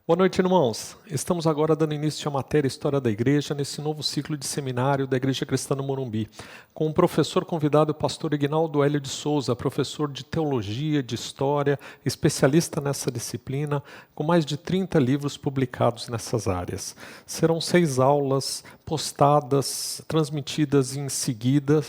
Boa noite, irmãos. Estamos agora dando início à matéria História da Igreja, nesse novo ciclo de seminário da Igreja Cristã no Morumbi, com o professor convidado, o pastor Ignaldo Hélio de Souza, professor de Teologia, de História, especialista nessa disciplina, com mais de 30 livros publicados nessas áreas. Serão 6 aulas postadas, transmitidas em seguida,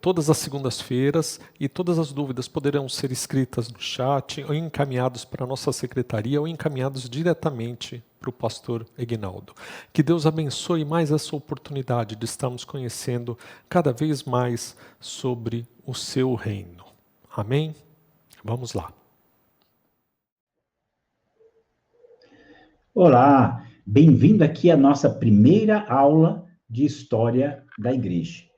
todas as segundas-feiras, e todas as dúvidas poderão ser escritas no chat ou encaminhados para a nossa secretaria ou encaminhados diretamente para o pastor Ignaldo. Que Deus abençoe mais essa oportunidade de estarmos conhecendo cada vez mais sobre o seu reino. Amém? Vamos lá. Olá, bem-vindo aqui à nossa primeira aula de História da Igreja.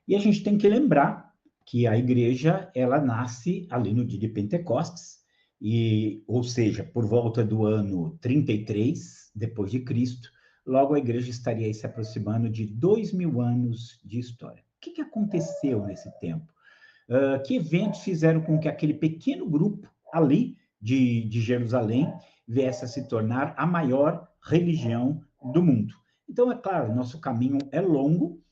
E a gente tem que lembrar que a igreja, ela nasce ali no dia de Pentecostes, ou seja, por volta do ano 33 depois de Cristo, logo a igreja estaria aí se aproximando de 2.000 anos de história. O que aconteceu nesse tempo? Que eventos fizeram com que aquele pequeno grupo ali de Jerusalém viesse a se tornar a maior religião do mundo? Então, é claro, nosso caminho é longo,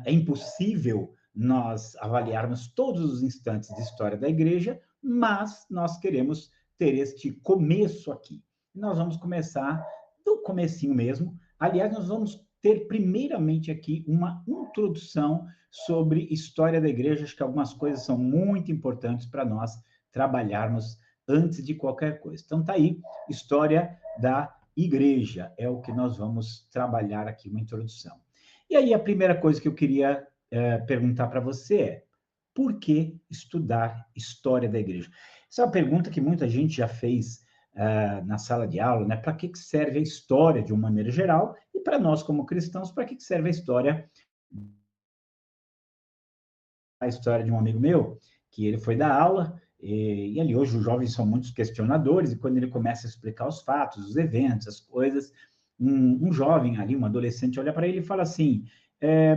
é impossível nós avaliarmos todos os instantes de história da igreja, mas nós queremos ter este começo aqui. Nós vamos começar do comecinho mesmo. Aliás, nós vamos ter primeiramente aqui uma introdução sobre história da igreja. Acho que algumas coisas são muito importantes para nós trabalharmos antes de qualquer coisa. Então, tá aí, história da igreja, é o que nós vamos trabalhar aqui, uma introdução. E aí, a primeira coisa que eu queria perguntar para você é: por que estudar história da igreja? Essa é uma pergunta que muita gente já fez na sala de aula, né? Para que serve a história de uma maneira geral? E para nós, como cristãos, para que serve a história? A história de um amigo meu, que ele foi dar aula, e ali hoje os jovens são muitos questionadores, e quando ele começa a explicar os fatos, os eventos, as coisas, um jovem ali, um adolescente, olha para ele e fala assim: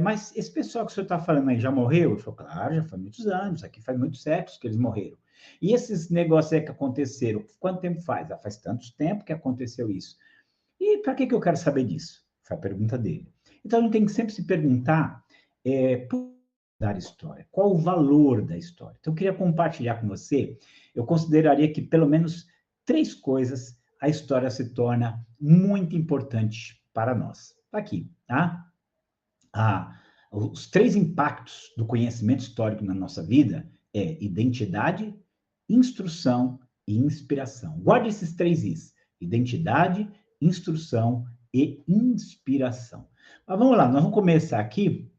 mas esse pessoal que o senhor está falando aí já morreu? Ele falou: claro, já faz muitos anos, aqui faz muitos séculos que eles morreram. E esses negócios aí que aconteceram, quanto tempo faz? Faz tanto tempo que aconteceu isso. E para que eu quero saber disso? Foi a pergunta dele. Então, a gente tem que sempre se perguntar por dar história, qual o valor da história. Então, eu queria compartilhar com você, eu consideraria que pelo menos 3 coisas a história se torna muito importante para nós. Está aqui, tá? Os 3 impactos do conhecimento histórico na nossa vida é identidade, instrução e inspiração. Guarde esses 3 Is: identidade, instrução e inspiração. Mas vamos lá, nós vamos começar aqui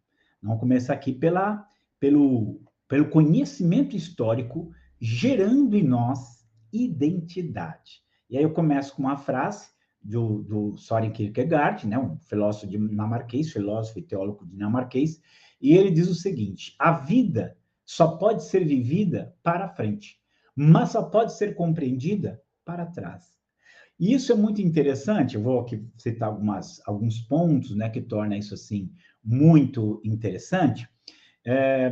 pelo conhecimento histórico gerando em nós identidade. E aí eu começo com uma frase do Søren Kierkegaard, né, um filósofo dinamarquês, filósofo e teólogo dinamarquês, e ele diz o seguinte: a vida só pode ser vivida para frente, mas só pode ser compreendida para trás. E isso é muito interessante, eu vou aqui citar alguns pontos, né, que torna isso assim muito interessante.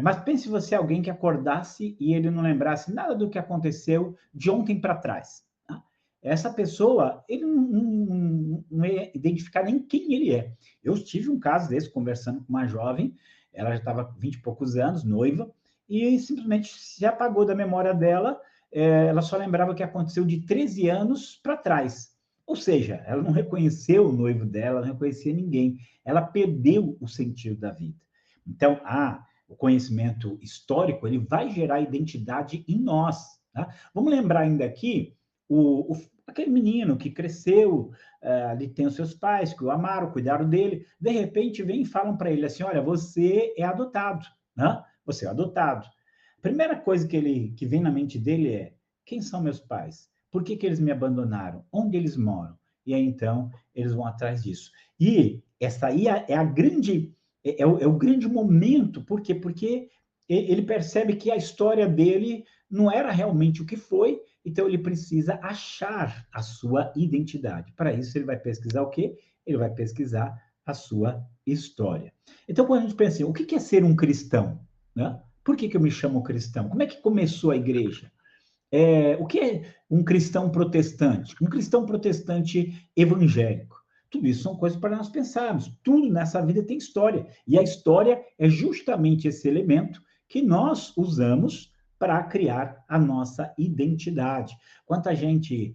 Mas pense você alguém que acordasse e ele não lembrasse nada do que aconteceu de ontem para trás. Tá? Essa pessoa, ele não ia identificar nem quem ele é. Eu tive um caso desse, conversando com uma jovem, ela já estava com 20 e poucos anos, noiva, e simplesmente se apagou da memória dela, ela só lembrava o que aconteceu de 13 anos para trás. Ou seja, ela não reconheceu o noivo dela, não reconhecia ninguém. Ela perdeu o sentido da vida. Então, o conhecimento histórico, ele vai gerar identidade em nós. Tá? Vamos lembrar ainda aqui aquele menino que cresceu, ali tem os seus pais, que o amaram, cuidaram dele, de repente vem e falam para ele assim: olha, você é adotado, né? Você é adotado. A primeira coisa que vem na mente dele é: quem são meus pais? Por que eles me abandonaram? Onde eles moram? E aí, então, eles vão atrás disso. E essa aí é a grande é o grande momento. Por quê? Porque ele percebe que a história dele não era realmente o que foi, então ele precisa achar a sua identidade. Para isso, ele vai pesquisar o quê? Ele vai pesquisar a sua história. Então, quando a gente pensa assim, o que é ser um cristão? Né? Por que eu me chamo cristão? Como é que começou a igreja? O que é um cristão protestante? Um cristão protestante evangélico. Tudo isso são coisas para nós pensarmos. Tudo nessa vida tem história. E a história é justamente esse elemento que nós usamos para criar a nossa identidade. Quanta gente,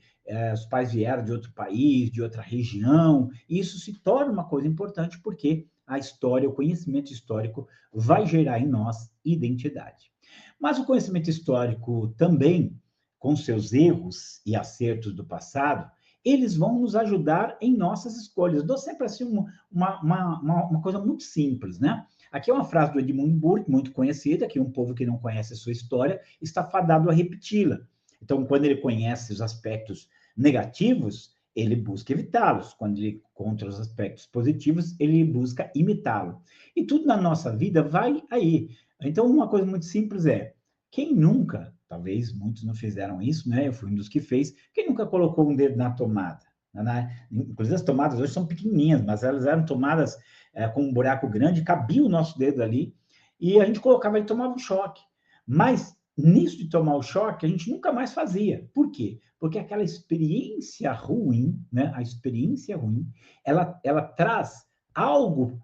os pais vieram de outro país, de outra região, e isso se torna uma coisa importante porque a história, o conhecimento histórico vai gerar em nós identidade. Mas o conhecimento histórico também, com seus erros e acertos do passado, eles vão nos ajudar em nossas escolhas. Eu dou sempre assim uma coisa muito simples, né? Aqui é uma frase do Edmund Burke, muito conhecida, que um povo que não conhece a sua história está fadado a repeti-la. Então, quando ele conhece os aspectos negativos, ele busca evitá-los. Quando ele encontra os aspectos positivos, ele busca imitá-lo. E tudo na nossa vida vai aí. Então, uma coisa muito simples é, quem nunca, talvez muitos não fizeram isso, né? Eu fui um dos que fez, quem nunca colocou um dedo na tomada? Inclusive as tomadas hoje são pequenininhas, mas elas eram tomadas com um buraco grande, cabia o nosso dedo ali, e a gente colocava e tomava um choque. Mas nisso de tomar o choque, a gente nunca mais fazia. Por quê? Porque aquela experiência ruim, né? A experiência ruim, ela traz algo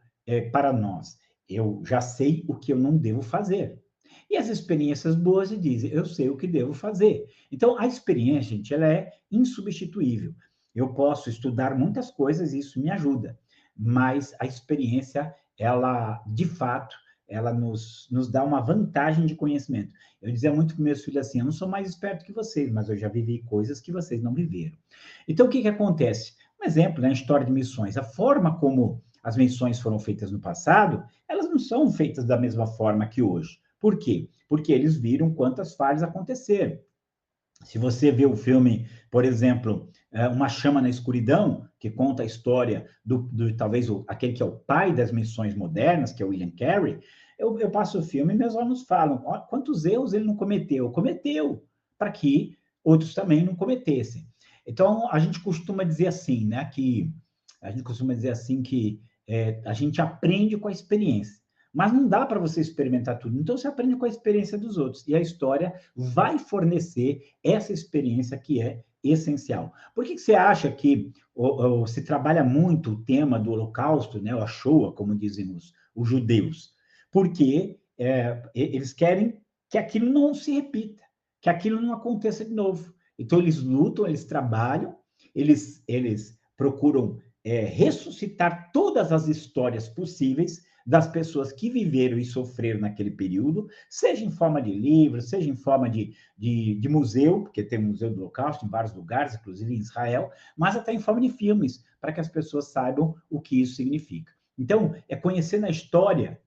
para nós. Eu já sei o que eu não devo fazer. E as experiências boas dizem, eu sei o que devo fazer. Então, a experiência, gente, ela é insubstituível. Eu posso estudar muitas coisas e isso me ajuda, mas a experiência, ela, de fato, ela nos dá uma vantagem de conhecimento. Eu dizia muito para meus filhos assim, eu não sou mais esperto que vocês, mas eu já vivi coisas que vocês não viveram. Então, o que que acontece? Um exemplo, na história de missões, a forma como as missões foram feitas no passado, elas não são feitas da mesma forma que hoje. Por quê? Porque eles viram quantas falhas aconteceram. Se você vê o filme, por exemplo, Uma Chama na Escuridão, que conta a história talvez aquele que é o pai das missões modernas, que é o William Carey, eu passo o filme e meus alunos falam, ó, quantos erros ele não cometeu? Cometeu, para que outros também não cometessem. Então, a gente costuma dizer assim, né, que a gente aprende com a experiência. Mas não dá para você experimentar tudo. Então, você aprende com a experiência dos outros. E a história vai fornecer essa experiência que é essencial. Por que você acha que se trabalha muito o tema do Holocausto, né, a Shoah, como dizem os judeus? Porque eles querem que aquilo não se repita, que aquilo não aconteça de novo. Então, eles lutam, eles trabalham, eles procuram ressuscitar todas as histórias possíveis das pessoas que viveram e sofreram naquele período, seja em forma de livro, seja em forma de museu, porque tem um museu do Holocausto em vários lugares, inclusive em Israel, mas até em forma de filmes, para que as pessoas saibam o que isso significa. Então, é conhecer na história,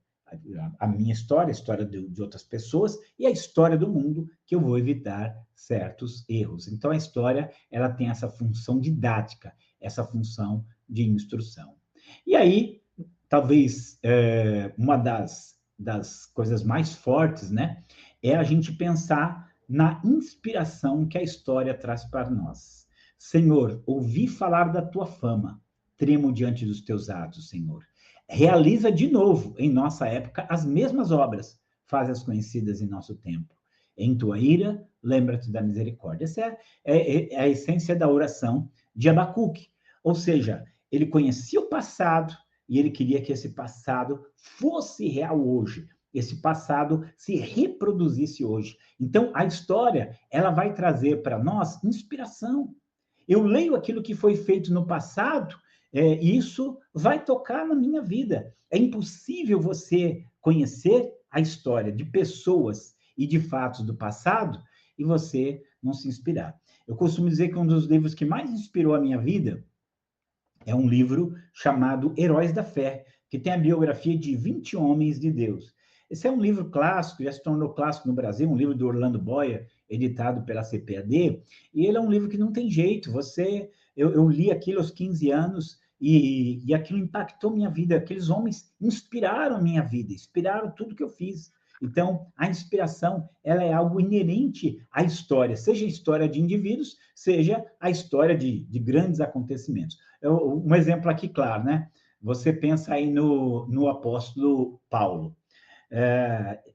a minha história, a história de outras pessoas e a história do mundo, que eu vou evitar certos erros. Então, a história, ela tem essa função didática, essa função de instrução. E aí, talvez uma das coisas mais fortes, né, é a gente pensar na inspiração que a história traz para nós. Senhor, ouvi falar da tua fama, tremo diante dos teus atos, Senhor. Realiza de novo, em nossa época, as mesmas obras, faz-as conhecidas em nosso tempo. Em tua ira, lembra-te da misericórdia. Essa é a essência da oração de Abacuque. Ou seja, ele conhecia o passado, e ele queria que esse passado fosse real hoje, esse passado se reproduzisse hoje. Então, a história, ela vai trazer para nós inspiração. Eu leio aquilo que foi feito no passado, e isso vai tocar na minha vida. É impossível você conhecer a história de pessoas e de fatos do passado e você não se inspirar. Eu costumo dizer que um dos livros que mais inspirou a minha vida é um livro chamado Heróis da Fé, que tem a biografia de 20 homens de Deus. Esse é um livro clássico, já se tornou clássico no Brasil, um livro do Orlando Boyer, editado pela CPAD, e ele é um livro que não tem jeito. Eu li aquilo aos 15 anos e aquilo impactou minha vida. Aqueles homens inspiraram a minha vida, inspiraram tudo que eu fiz. Então, a inspiração, ela é algo inerente à história, seja a história de indivíduos, seja a história de grandes acontecimentos. Um exemplo aqui, claro, né? Você pensa aí no apóstolo Paulo.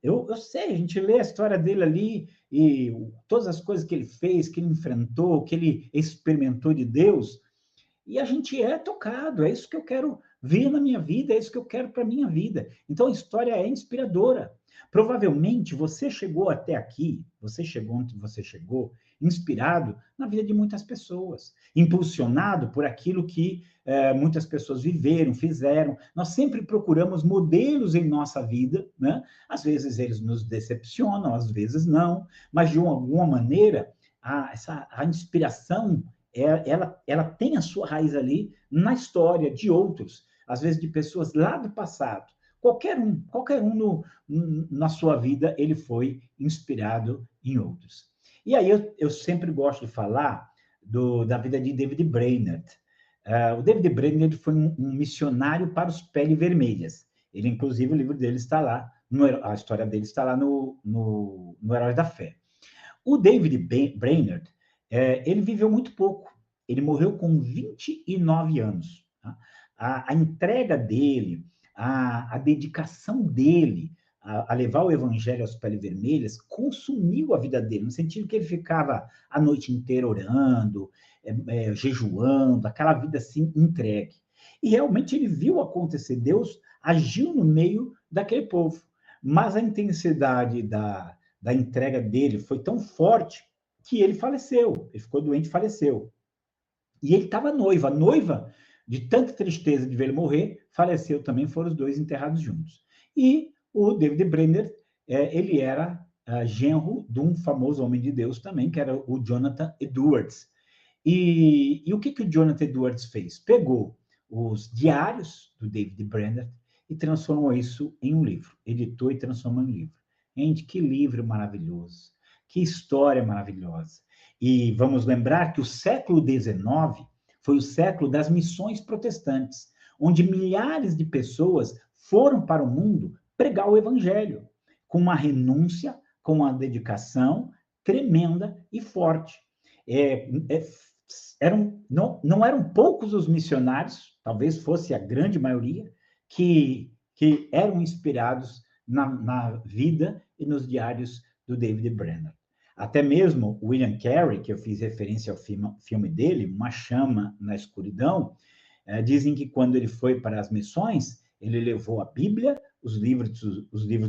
Eu sei, a gente lê a história dele ali e todas as coisas que ele fez, que ele enfrentou, que ele experimentou de Deus, e a gente é tocado, é isso que eu quero ver na minha vida, é isso que eu quero para a minha vida. Então a história é inspiradora. Provavelmente você chegou até aqui, você chegou onde você chegou, inspirado na vida de muitas pessoas, impulsionado por aquilo que muitas pessoas viveram, fizeram. Nós sempre procuramos modelos em nossa vida, né? Às vezes eles nos decepcionam, às vezes não, mas de alguma maneira a inspiração ela tem a sua raiz ali na história de outros, às vezes de pessoas lá do passado. Qualquer um na sua vida, ele foi inspirado em outros. E aí eu sempre gosto de falar da vida de David Brainerd. O David Brainerd foi um missionário para os Peles Vermelhas. Ele, inclusive, o livro dele está lá, a história dele está lá no Heróis da Fé. O David Brainerd, ele viveu muito pouco. Ele morreu com 29 anos. Tá? A entrega dele, a dedicação dele a levar o evangelho às peles vermelhas consumiu a vida dele, no sentido que ele ficava a noite inteira orando, jejuando, aquela vida assim entregue. E realmente ele viu acontecer, Deus agiu no meio daquele povo. Mas a intensidade da entrega dele foi tão forte que ele faleceu. Ele ficou doente e faleceu. E ele estava noiva. A noiva, de tanta tristeza de ver ele morrer, faleceu também, foram os dois enterrados juntos. E o David Brainerd, ele era genro de um famoso homem de Deus também, que era o Jonathan Edwards. E o que o Jonathan Edwards fez? Pegou os diários do David Brainerd e transformou isso em um livro. Editou e transformou em um livro. Gente, que livro maravilhoso. Que história maravilhosa. E vamos lembrar que o século XIX foi o século das missões protestantes, onde milhares de pessoas foram para o mundo pregar o evangelho, com uma renúncia, com uma dedicação tremenda e forte. Não eram poucos os missionários, talvez fosse a grande maioria, que eram inspirados na vida e nos diários do David Brainerd. Até mesmo William Carey, que eu fiz referência ao filme dele, Uma Chama na Escuridão, dizem que quando ele foi para as missões, ele levou a Bíblia, os livros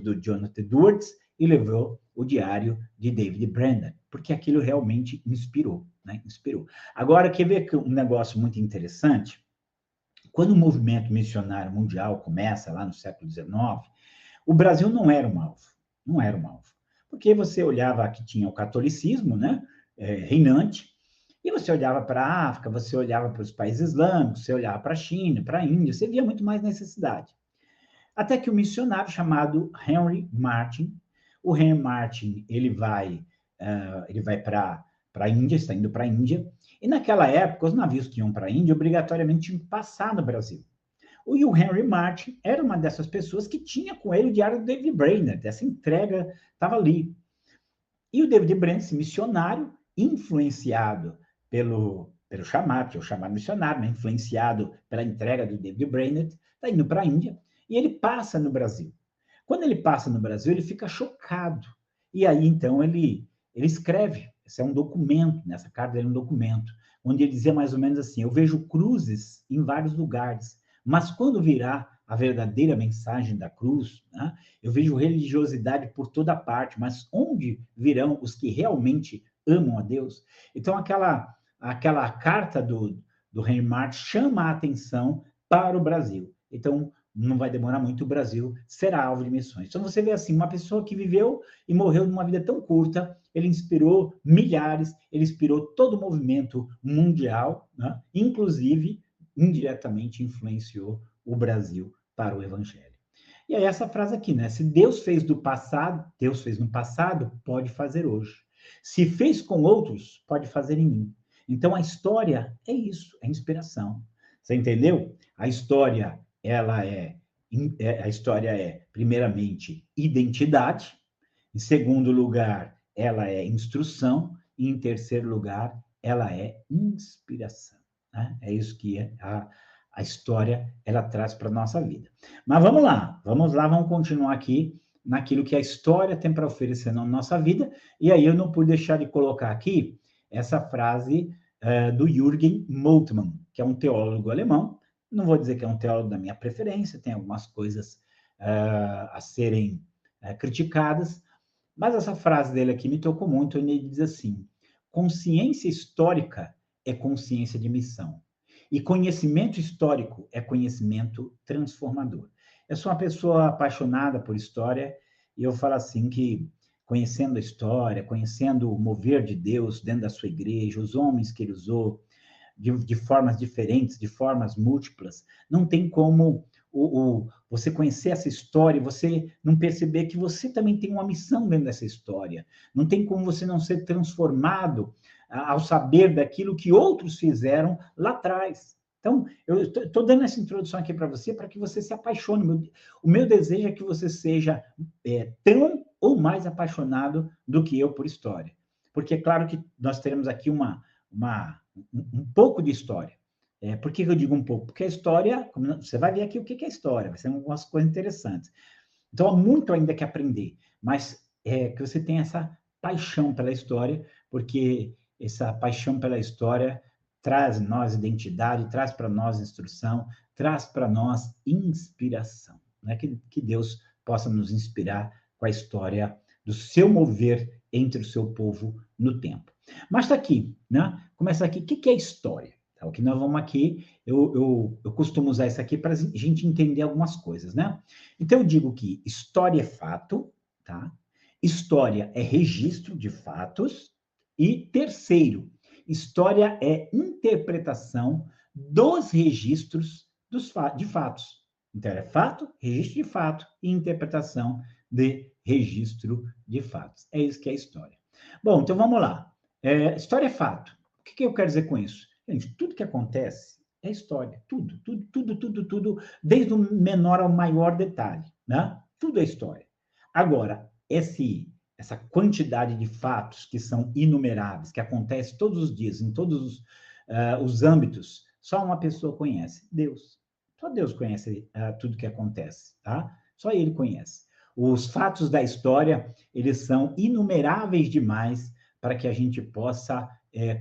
do Jonathan Edwards e levou o diário de David Brainerd, porque aquilo realmente inspirou, né? Inspirou. Agora, quer ver um negócio muito interessante? Quando o movimento missionário mundial começa, lá no século XIX, o Brasil não era um alvo, não era um alvo. Porque você olhava que tinha o catolicismo, né, reinante, e você olhava para a África, você olhava para os países islâmicos, você olhava para a China, para a Índia, você via muito mais necessidade. Até que um missionário chamado Henry Martin, o Henry Martin, ele vai para a Índia, está indo para a Índia, e naquela época, os navios que iam para a Índia, obrigatoriamente tinham que passar no Brasil. E o Henry Martin era uma dessas pessoas que tinha com ele o diário do David Brainerd, essa entrega estava ali. E o David Brainerd, esse missionário, influenciado pelo chamado, que é o chamado missionário, né? Influenciado pela entrega do David Brainerd, está indo para a Índia, e ele passa no Brasil. Quando ele passa no Brasil, ele fica chocado. E aí, então, ele escreve, esse é um documento, nessa carta dele é um documento, onde ele dizia mais ou menos assim, eu vejo cruzes em vários lugares, mas quando virá a verdadeira mensagem da cruz, né, eu vejo religiosidade por toda parte, mas onde virão os que realmente amam a Deus? Então, aquela carta do Henry Martin chama a atenção para o Brasil. Então, não vai demorar muito, o Brasil será alvo de missões. Então, você vê assim, uma pessoa que viveu e morreu numa vida tão curta, ele inspirou milhares, ele inspirou todo o movimento mundial, né? Inclusive, indiretamente influenciou o Brasil para o Evangelho. E aí essa frase aqui, né? Se Deus fez do passado, Deus fez no passado, pode fazer hoje. Se fez com outros, pode fazer em mim. Então, a história é isso, é inspiração. Você entendeu? A história a história é, primeiramente, identidade. Em segundo lugar, ela é instrução. E, em terceiro lugar, ela é inspiração. Né? É isso que a história ela traz para a nossa vida. Mas vamos lá, vamos continuar aqui naquilo que a história tem para oferecer na nossa vida. E aí eu não pude deixar de colocar aqui essa frase do Jürgen Moltmann, que é um teólogo alemão. Não vou dizer que é um teólogo da minha preferência, tem algumas coisas a serem criticadas, mas essa frase dele aqui me tocou muito. Ele diz assim: consciência histórica é consciência de missão. E conhecimento histórico é conhecimento transformador. Eu sou uma pessoa apaixonada por história e eu falo assim que, conhecendo a história, conhecendo o mover de Deus dentro da sua igreja, os homens que ele usou de formas diferentes, de formas múltiplas, não tem como você conhecer essa história e você não perceber que você também tem uma missão dentro dessa história. Não tem como você não ser transformado ao saber daquilo que outros fizeram lá atrás. Então, eu estou dando essa introdução aqui para que você se apaixone. O meu desejo é que você seja tão ou mais apaixonado do que eu por história. Porque é claro que nós teremos aqui um pouco de história. Por que eu digo um pouco? Porque a história, você vai ver aqui o que é história, vai ser algumas coisas interessantes. Então, há muito ainda que aprender, mas que você tenha essa paixão pela história, porque essa paixão pela história traz nós identidade, traz para nós instrução, traz para nós inspiração. Né? Que Deus possa nos inspirar com a história do seu mover entre o seu povo no tempo. Mas está aqui, né? Começa aqui, o que é história? Tá, o que nós vamos aqui, eu costumo usar isso aqui para a gente entender algumas coisas, né? Então, eu digo que história é fato, tá? História é registro de fatos. E terceiro, história é interpretação dos registros de fatos. Então, é fato, registro de fato e interpretação de registro de fatos. É isso que é história. Bom, então vamos lá. História é fato. O que eu quero dizer com isso? Gente, tudo que acontece é história. Tudo, desde o menor ao maior detalhe, né? Tudo é história. Agora, essa quantidade de fatos que são inumeráveis, que acontece todos os dias, em todos os âmbitos, só uma pessoa conhece: Deus. Só Deus conhece tudo que acontece, tá? Só Ele conhece. Os fatos da história, eles são inumeráveis demais para que a gente possa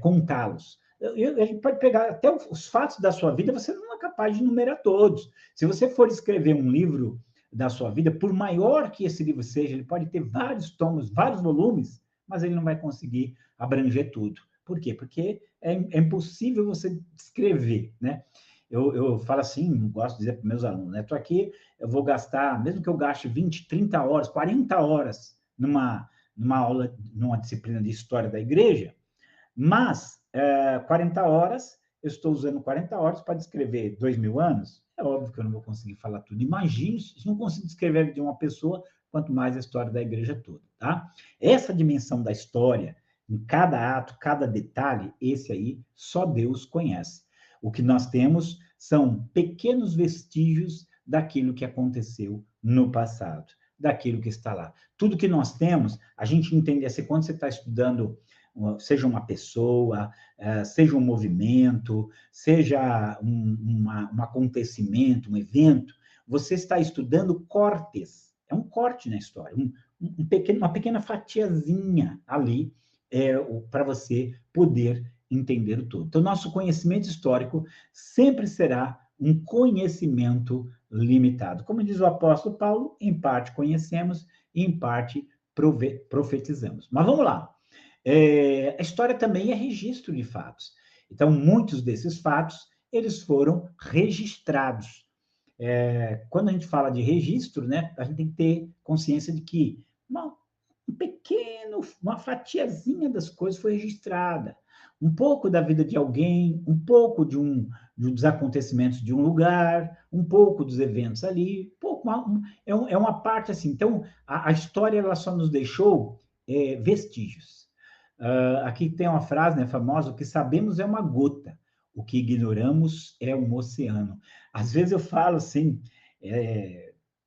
contá-los. A gente pode pegar até os fatos da sua vida, você não é capaz de enumerar todos. Se você for escrever um livro da sua vida, por maior que esse livro seja, ele pode ter vários tomos, vários volumes, mas ele não vai conseguir abranger tudo. Por quê? Porque é impossível você escrever, né? Eu falo assim, gosto de dizer para meus alunos, né? Estou aqui, eu vou gastar, mesmo que eu gaste 20, 30 horas, 40 horas numa aula, numa disciplina de história da igreja, mas 40 horas, eu estou usando 40 horas para descrever 2.000 anos, é óbvio que eu não vou conseguir falar tudo. Imagine se não consigo descrever de uma pessoa, quanto mais a história da igreja toda, tá? Essa dimensão da história, em cada ato, cada detalhe, esse aí, só Deus conhece. O que nós temos são pequenos vestígios daquilo que aconteceu no passado, daquilo que está lá. Tudo que nós temos, a gente entende assim, quando você está estudando, seja uma pessoa, seja um movimento, seja um acontecimento, um evento, você está estudando cortes. É um corte na história, uma pequena fatiazinha ali para você poder entender o todo. Então, nosso conhecimento histórico sempre será um conhecimento limitado. Como diz o apóstolo Paulo, em parte conhecemos e em parte profetizamos. Mas vamos lá. A história também é registro de fatos. Então, muitos desses fatos, eles foram registrados. Quando a gente fala de registro, né, a gente tem que ter consciência de que uma fatiazinha das coisas foi registrada. Um pouco da vida de alguém, um pouco dos acontecimentos de um lugar, um pouco dos eventos ali, é uma parte assim. Então, a história ela só nos deixou vestígios. Aqui tem uma frase, né, famosa: o que sabemos é uma gota, o que ignoramos é um oceano. Às vezes eu falo assim,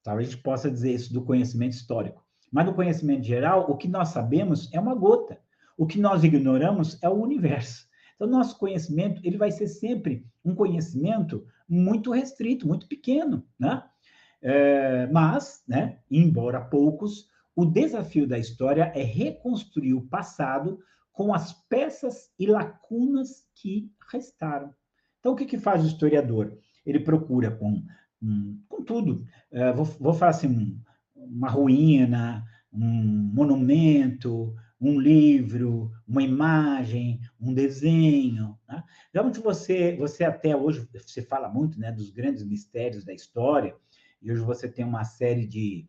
talvez a gente possa dizer isso do conhecimento histórico, mas no conhecimento geral, o que nós sabemos é uma gota. O que nós ignoramos é o universo. Então, nosso conhecimento, ele vai ser sempre um conhecimento muito restrito, muito pequeno, né? Mas, né, embora poucos, o desafio da história é reconstruir o passado com as peças e lacunas que restaram. Então, o que, que faz o historiador? Ele procura com tudo. Vou falar assim, uma ruína, um monumento, um livro, uma imagem, um desenho. Né? Realmente você até hoje, você fala muito, né, dos grandes mistérios da história, e hoje você tem uma série de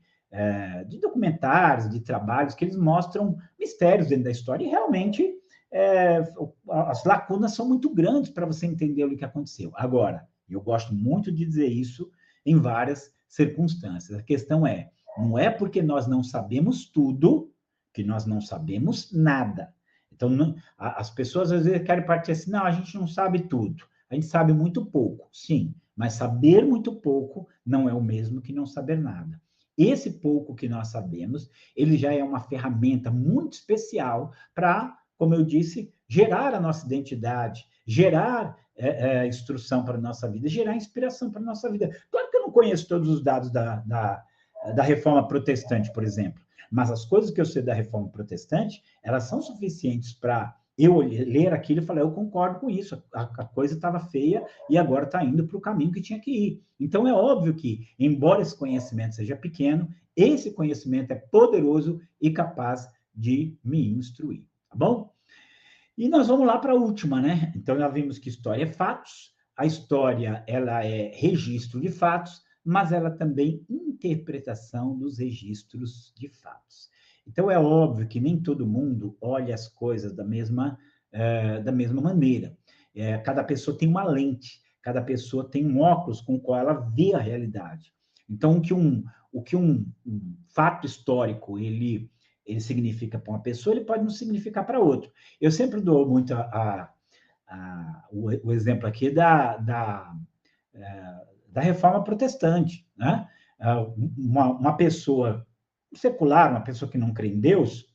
documentários, de trabalhos que eles mostram mistérios dentro da história, e realmente é, as lacunas são muito grandes para você entender o que aconteceu. Agora, eu gosto muito de dizer isso em várias circunstâncias. A questão é, não é porque nós não sabemos tudo que nós não sabemos nada. Então, não, as pessoas às vezes querem partir assim, não, a gente não sabe tudo, a gente sabe muito pouco, sim, mas saber muito pouco não é o mesmo que não saber nada. Esse pouco que nós sabemos, ele já é uma ferramenta muito especial para, como eu disse, gerar a nossa identidade, gerar instrução para a nossa vida, gerar inspiração para a nossa vida. Claro que eu não conheço todos os dados da reforma protestante, por exemplo, mas as coisas que eu sei da reforma protestante, elas são suficientes para eu ler aquilo e falar, eu concordo com isso, a coisa estava feia e agora está indo para o caminho que tinha que ir. Então, é óbvio que, embora esse conhecimento seja pequeno, esse conhecimento é poderoso e capaz de me instruir, tá bom? E nós vamos lá para a última, né? Então, já vimos que história é fatos, a história ela é registro de fatos, mas ela também interpretação dos registros de fatos. Então, é óbvio que nem todo mundo olha as coisas da mesma maneira. Cada pessoa tem uma lente, cada pessoa tem um óculos com o qual ela vê a realidade. Então, o que um fato histórico ele significa para uma pessoa, ele pode não significar para outra. Eu sempre dou muito o exemplo aqui da reforma protestante. Né? Uma pessoa secular, uma pessoa que não crê em Deus,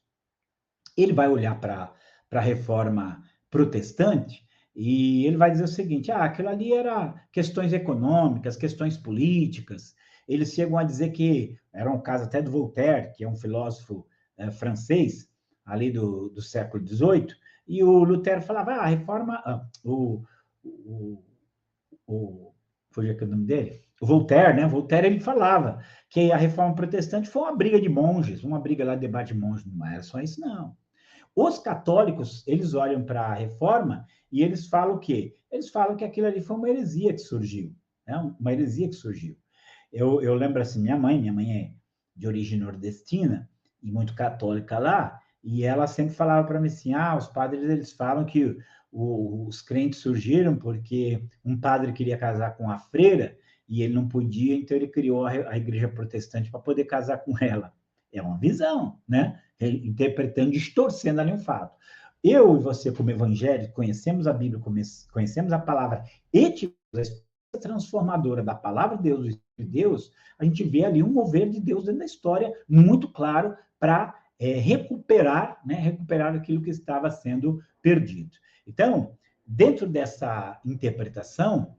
ele vai olhar para a reforma protestante e ele vai dizer o seguinte: aquilo ali era questões econômicas, questões políticas. Eles chegam a dizer que era um caso até do Voltaire, que é um filósofo francês, ali do século XVIII, e o Lutero falava, a reforma, foi aqui o nome dele? O Voltaire, né? Voltaire, ele falava que a reforma protestante foi uma briga de monges, uma briga lá, debate de monges, não era só isso, não. Os católicos, eles olham para a reforma e eles falam o quê? Eles falam que aquilo ali foi uma heresia que surgiu, né? Uma heresia que surgiu. Eu lembro assim, minha mãe é de origem nordestina e muito católica lá, e ela sempre falava para mim assim, os padres, eles falam que os crentes surgiram porque um padre queria casar com a freira e ele não podia, então ele criou a igreja protestante para poder casar com ela. É uma visão, né? Interpretando, distorcendo ali um fato. Eu e você, como evangélico, conhecemos a Bíblia, conhecemos a palavra e tivemos a transformadora da palavra de Deus, a gente vê ali um mover de Deus dentro da história, muito claro, para recuperar, né, recuperar aquilo que estava sendo perdido. Então, dentro dessa interpretação,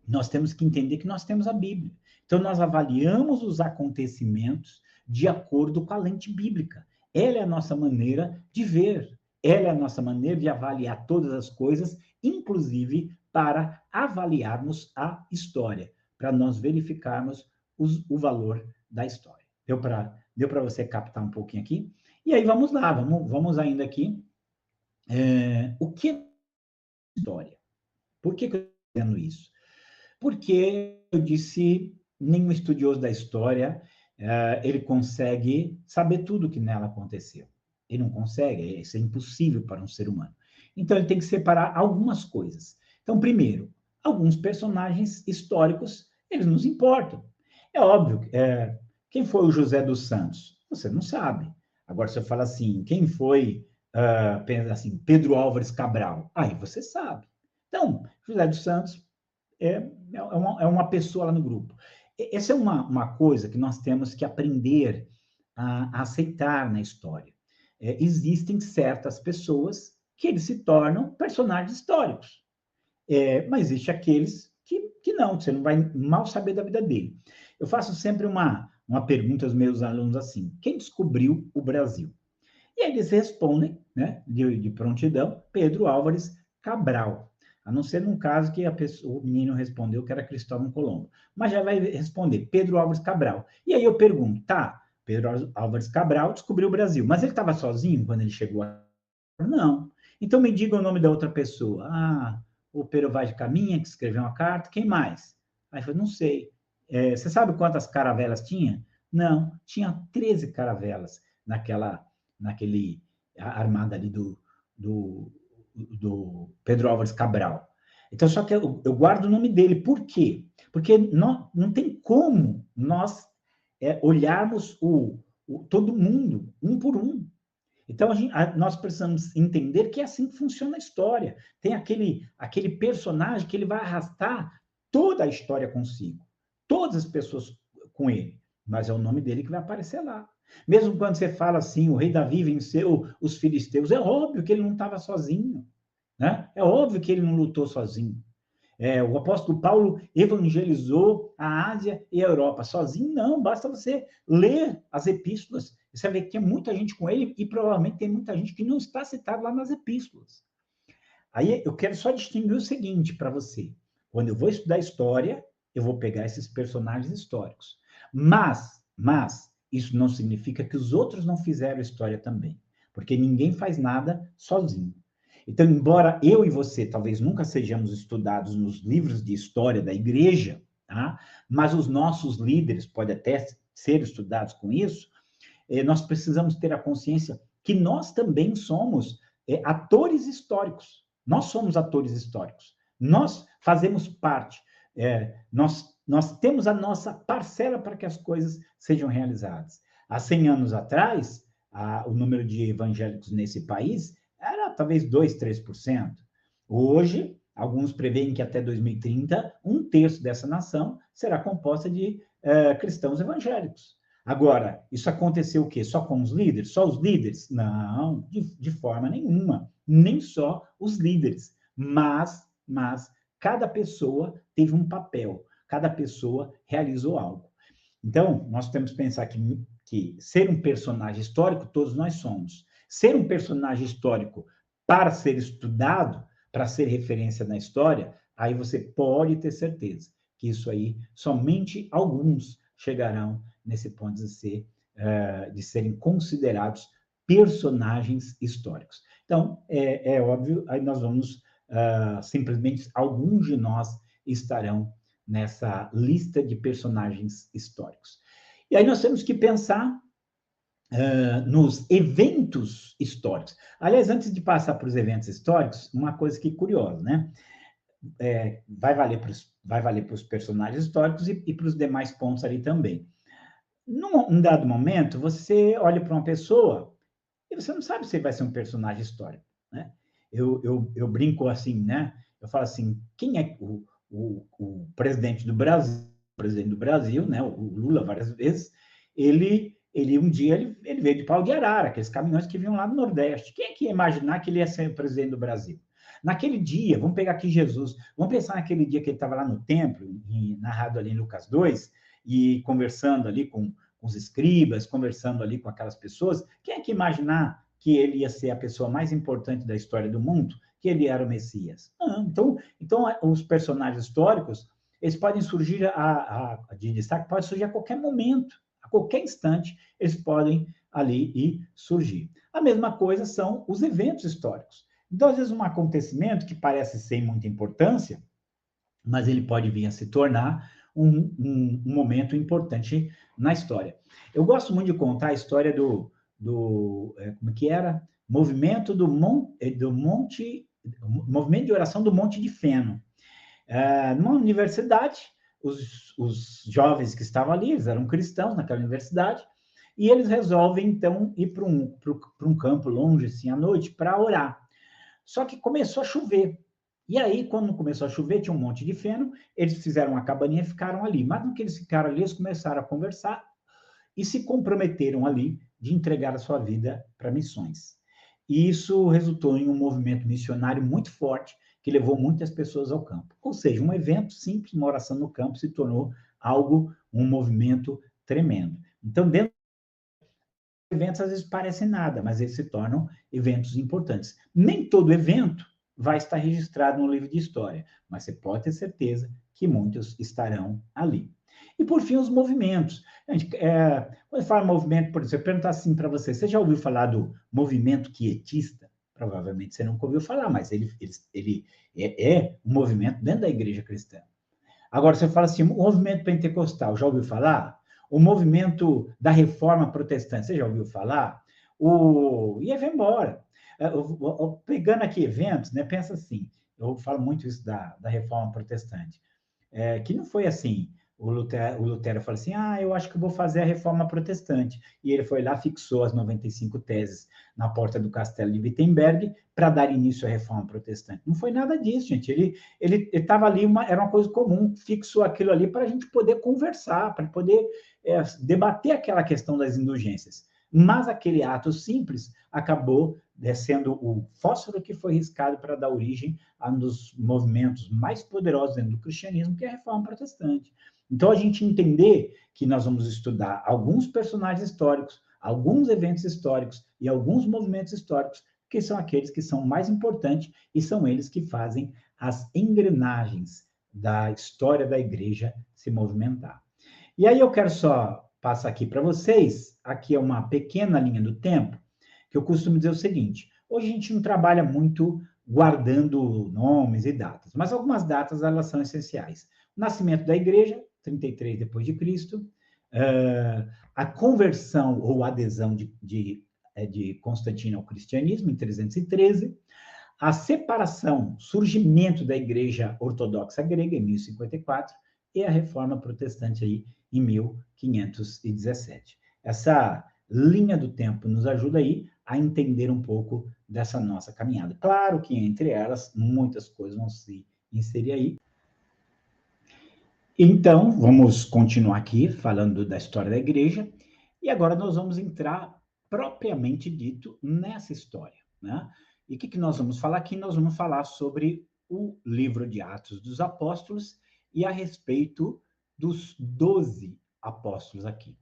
nós temos que entender que nós temos a Bíblia. Então, nós avaliamos os acontecimentos de acordo com a lente bíblica. Ela é a nossa maneira de ver, ela é a nossa maneira de avaliar todas as coisas, inclusive para avaliarmos a história, para nós verificarmos o valor da história. Deu para você captar um pouquinho aqui? E aí vamos lá, vamos ainda aqui. O que é história? Por que eu estou dizendo isso? Porque eu disse, nenhum estudioso da história ele consegue saber tudo que nela aconteceu. Ele não consegue, isso é impossível para um ser humano. Então, ele tem que separar algumas coisas. Então, primeiro, alguns personagens históricos, eles nos importam. É óbvio, quem foi o José dos Santos? Você não sabe. Agora, se eu falar assim, quem foi, assim, Pedro Álvares Cabral? Aí você sabe. Então, José dos Santos é uma pessoa lá no grupo. Essa é uma coisa que nós temos que aprender a aceitar na história. Existem certas pessoas que eles se tornam personagens históricos, mas existe aqueles que não, você não vai mal saber da vida dele. Eu faço sempre uma pergunta aos meus alunos assim: quem descobriu o Brasil? E eles respondem, né, de prontidão, Pedro Álvares Cabral. A não ser num caso que o menino respondeu que era Cristóvão Colombo. Mas já vai responder Pedro Álvares Cabral. E aí eu pergunto, tá, Pedro Álvares Cabral descobriu o Brasil, mas ele estava sozinho quando ele chegou a... Não. Então me diga o nome da outra pessoa. Ah, o Pero Vaz de Caminha, que escreveu uma carta. Quem mais? Aí eu falei, não sei. Você sabe quantas caravelas tinha? Não, tinha 13 caravelas naquele armada ali do Pedro Álvares Cabral. Então, só que eu guardo o nome dele. Por quê? Porque não tem como nós olharmos todo mundo, um por um. Então, nós precisamos entender que é assim que funciona a história. Tem aquele personagem que ele vai arrastar toda a história consigo. Todas as pessoas com ele. Mas é o nome dele que vai aparecer lá. Mesmo quando você fala assim, o rei Davi venceu os filisteus, é óbvio que ele não estava sozinho. Né? É óbvio que ele não lutou sozinho. O apóstolo Paulo evangelizou a Ásia e a Europa. Sozinho, não, basta você ler as epístolas. Você vai ver que tem muita gente com ele e provavelmente tem muita gente que não está citada lá nas epístolas. Aí eu quero só distinguir o seguinte para você. Quando eu vou estudar história, eu vou pegar esses personagens históricos. Mas isso não significa que os outros não fizeram história também. Porque ninguém faz nada sozinho. Então, embora eu e você talvez nunca sejamos estudados nos livros de história da igreja, tá? Mas os nossos líderes podem até ser estudados com isso, nós precisamos ter a consciência que nós também somos atores históricos. Nós somos atores históricos. Nós fazemos parte. Nós temos a nossa parcela para que as coisas sejam realizadas. Há 100 anos atrás, o número de evangélicos nesse país era talvez 2%, 3%. Hoje, alguns preveem que até 2030, um terço dessa nação será composta de cristãos evangélicos. Agora, isso aconteceu o quê? Só com os líderes? Só os líderes? Não, de forma nenhuma. Nem só os líderes. Mas cada pessoa teve um papel. Cada pessoa realizou algo. Então, nós temos que pensar que ser um personagem histórico, todos nós somos. Ser um personagem histórico para ser estudado, para ser referência na história, aí você pode ter certeza que isso aí, somente alguns chegarão nesse ponto de serem considerados personagens históricos. Então, é óbvio, aí nós vamos, simplesmente, alguns de nós estarão nessa lista de personagens históricos. E aí nós temos que pensar nos eventos históricos. Aliás, antes de passar para os eventos históricos, uma coisa que é curiosa, né? Vai valer para os personagens históricos e para os demais pontos ali também. Num dado momento, você olha para uma pessoa e você não sabe se ele vai ser um personagem histórico, né? Eu brinco assim, né? Eu falo assim, quem é o presidente do Brasil, né? O Lula, várias vezes, ele um dia ele veio de Pau de Arara, aqueles caminhões que vinham lá do Nordeste. Quem é que ia imaginar que ele ia ser o presidente do Brasil? Naquele dia, vamos pegar aqui Jesus, vamos pensar naquele dia que ele estava lá no templo, narrado ali em Lucas 2, e conversando ali com os escribas, conversando ali com aquelas pessoas. Quem é que ia imaginar que ele ia ser a pessoa mais importante da história do mundo, que ele era o Messias? Então, os personagens históricos, eles podem surgir, de destaque, pode surgir a qualquer momento, a qualquer instante, eles podem ali ir surgir. A mesma coisa são os eventos históricos. Então, às vezes, um acontecimento que parece sem muita importância, mas ele pode vir a se tornar um momento importante na história. Eu gosto muito de contar a história como que era? Movimento Movimento de Oração do Monte de Feno. Numa universidade, os jovens que estavam ali, eles eram cristãos naquela universidade, e eles resolvem, então, ir para um campo longe, assim, à noite, para orar. Só que começou a chover. E aí, quando começou a chover, tinha um monte de feno, eles fizeram uma cabaninha e ficaram ali. Mas no que eles ficaram ali, eles começaram a conversar e se comprometeram ali de entregar a sua vida para missões. E isso resultou em um movimento missionário muito forte, que levou muitas pessoas ao campo. Ou seja, um evento simples, uma oração no campo, se tornou um movimento tremendo. Então, dentro de eventos, às vezes parecem nada, mas eles se tornam eventos importantes. Nem todo evento vai estar registrado no livro de história, mas você pode ter certeza que muitos estarão ali. E, por fim, os movimentos. Quando fala movimento, por exemplo, eu perguntar assim para você já ouviu falar do movimento quietista? Provavelmente você nunca ouviu falar, mas ele é um movimento dentro da igreja cristã. Agora, você fala assim, o movimento pentecostal, já ouviu falar? O movimento da reforma protestante, você já ouviu falar? E aí vai embora. Pegando aqui eventos, né, pensa assim, eu falo muito isso da reforma protestante, que não foi assim. O Lutero falou assim, eu acho que eu vou fazer a reforma protestante. E ele foi lá, fixou as 95 teses na porta do castelo de Wittenberg para dar início à reforma protestante. Não foi nada disso, gente. Ele estava ali, era uma coisa comum, fixou aquilo ali para a gente poder conversar, para poder debater aquela questão das indulgências. Mas aquele ato simples acabou sendo o fósforo que foi riscado para dar origem a um dos movimentos mais poderosos dentro do cristianismo, que é a reforma protestante. Então, a gente entender que nós vamos estudar alguns personagens históricos, alguns eventos históricos e alguns movimentos históricos, que são aqueles que são mais importantes e são eles que fazem as engrenagens da história da igreja se movimentar. E aí eu quero só passar aqui para vocês, aqui é uma pequena linha do tempo, que eu costumo dizer o seguinte, hoje a gente não trabalha muito guardando nomes e datas, mas algumas datas elas são essenciais. O nascimento da igreja, 33 depois de Cristo, a conversão ou adesão de Constantino ao cristianismo, em 313, a separação, surgimento da igreja ortodoxa grega, em 1054, e a reforma protestante aí, em 1517. Essa linha do tempo nos ajuda aí a entender um pouco dessa nossa caminhada. Claro que entre elas, muitas coisas vão se inserir aí. Então, vamos continuar aqui falando da história da igreja, e agora nós vamos entrar propriamente dito nessa história, né? E o que nós vamos falar aqui? Nós vamos falar sobre o livro de Atos dos Apóstolos e a respeito dos 12 apóstolos aqui.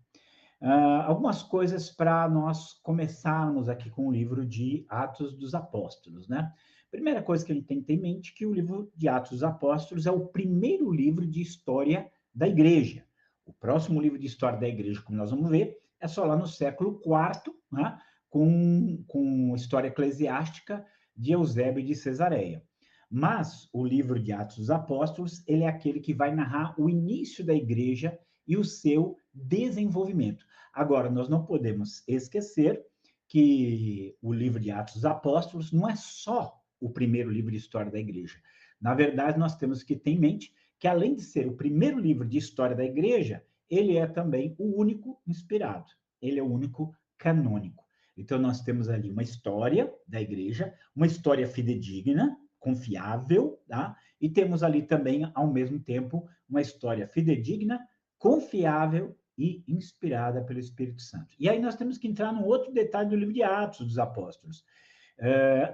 Algumas coisas para nós começarmos aqui com o livro de Atos dos Apóstolos, né? Primeira coisa que a gente tem que ter em mente é que o livro de Atos dos Apóstolos é o primeiro livro de história da igreja. O próximo livro de história da igreja, como nós vamos ver, é só lá no século IV, né? com história eclesiástica de Eusébio de Cesareia. Mas o livro de Atos dos Apóstolos, ele é aquele que vai narrar o início da igreja e o seu desenvolvimento. Agora, nós não podemos esquecer que o livro de Atos dos Apóstolos não é só o primeiro livro de história da igreja. Na verdade, nós temos que ter em mente que, além de ser o primeiro livro de história da igreja, ele é também o único inspirado, ele é o único canônico. Então, nós temos ali uma história da igreja, uma história fidedigna, confiável, tá? E temos ali também, ao mesmo tempo, uma história fidedigna, confiável e inspirada pelo Espírito Santo. E aí nós temos que entrar num outro detalhe do livro de Atos dos Apóstolos.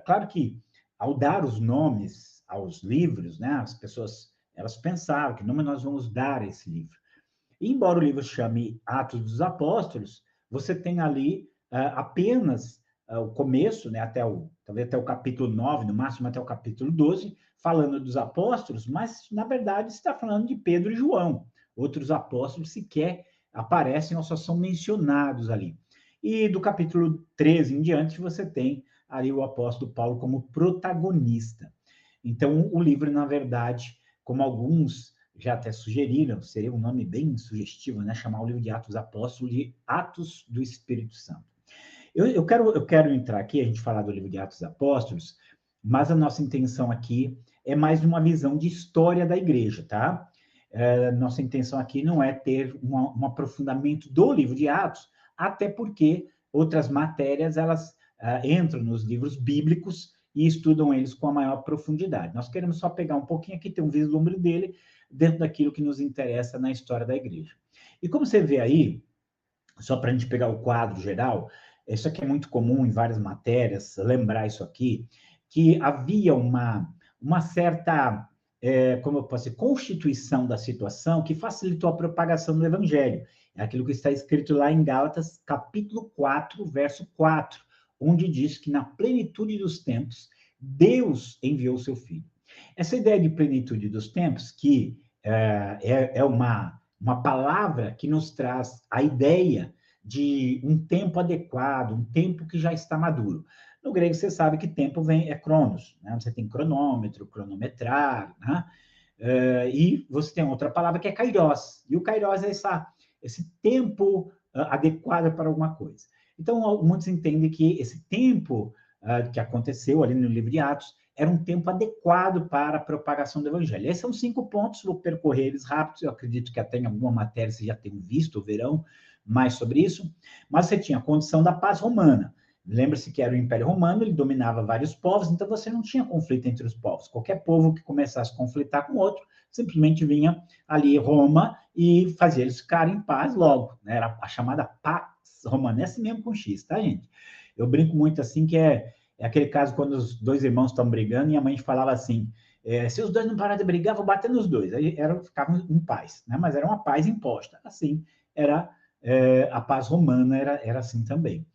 Claro que, ao dar os nomes aos livros, né, as pessoas elas pensavam que nome nós vamos dar a esse livro. E, embora o livro chame Atos dos Apóstolos, você tem ali apenas o começo, né, talvez até o capítulo 9, no máximo até o capítulo 12, falando dos apóstolos, mas, na verdade, está falando de Pedro e João. Outros apóstolos sequer aparecem ou só são mencionados ali. E do capítulo 13 em diante, você tem ali o apóstolo Paulo como protagonista. Então, o livro, na verdade, como alguns já até sugeriram, seria um nome bem sugestivo, né? Chamar o livro de Atos Apóstolos de Atos do Espírito Santo. Eu quero entrar aqui, a gente falar do livro de Atos Apóstolos, mas a nossa intenção aqui é mais uma visão de história da igreja, tá? Nossa intenção aqui não é ter um aprofundamento do livro de Atos, até porque outras matérias, elas entram nos livros bíblicos e estudam eles com a maior profundidade. Nós queremos só pegar um pouquinho aqui, ter um vislumbre dele, dentro daquilo que nos interessa na história da igreja. E como você vê aí, só para a gente pegar o quadro geral, isso aqui é muito comum em várias matérias, lembrar isso aqui, que havia uma certa como eu posso dizer, constituição da situação que facilitou a propagação do evangelho. É aquilo que está escrito lá em Gálatas, capítulo 4, verso 4, onde diz que na plenitude dos tempos, Deus enviou o seu Filho. Essa ideia de plenitude dos tempos, que é uma palavra que nos traz a ideia de um tempo adequado, um tempo que já está maduro. No grego, você sabe que tempo é cronos, né? Você tem cronômetro, cronometrar, né? E você tem outra palavra que é kairos. E o kairos é esse tempo adequado para alguma coisa. Então, muitos entendem que esse tempo que aconteceu ali no livro de Atos era um tempo adequado para a propagação do evangelho. Esses são 5 pontos, vou percorrer eles rápidos, eu acredito que até em alguma matéria vocês já tenham visto, ou verão mais sobre isso, mas você tinha a condição da paz romana. Lembra-se que era o Império Romano, ele dominava vários povos, então você não tinha conflito entre os povos. Qualquer povo que começasse a conflitar com outro, simplesmente vinha ali Roma e fazia eles ficarem em paz logo, né? Era a chamada paz romana, esse mesmo com X, tá, gente? Eu brinco muito assim que é aquele caso quando os 2 irmãos estão brigando e a mãe falava assim, se os 2 não pararem de brigar, vou bater nos 2. Aí ficavam em paz, né? Mas era uma paz imposta. Assim, era a paz romana era assim também.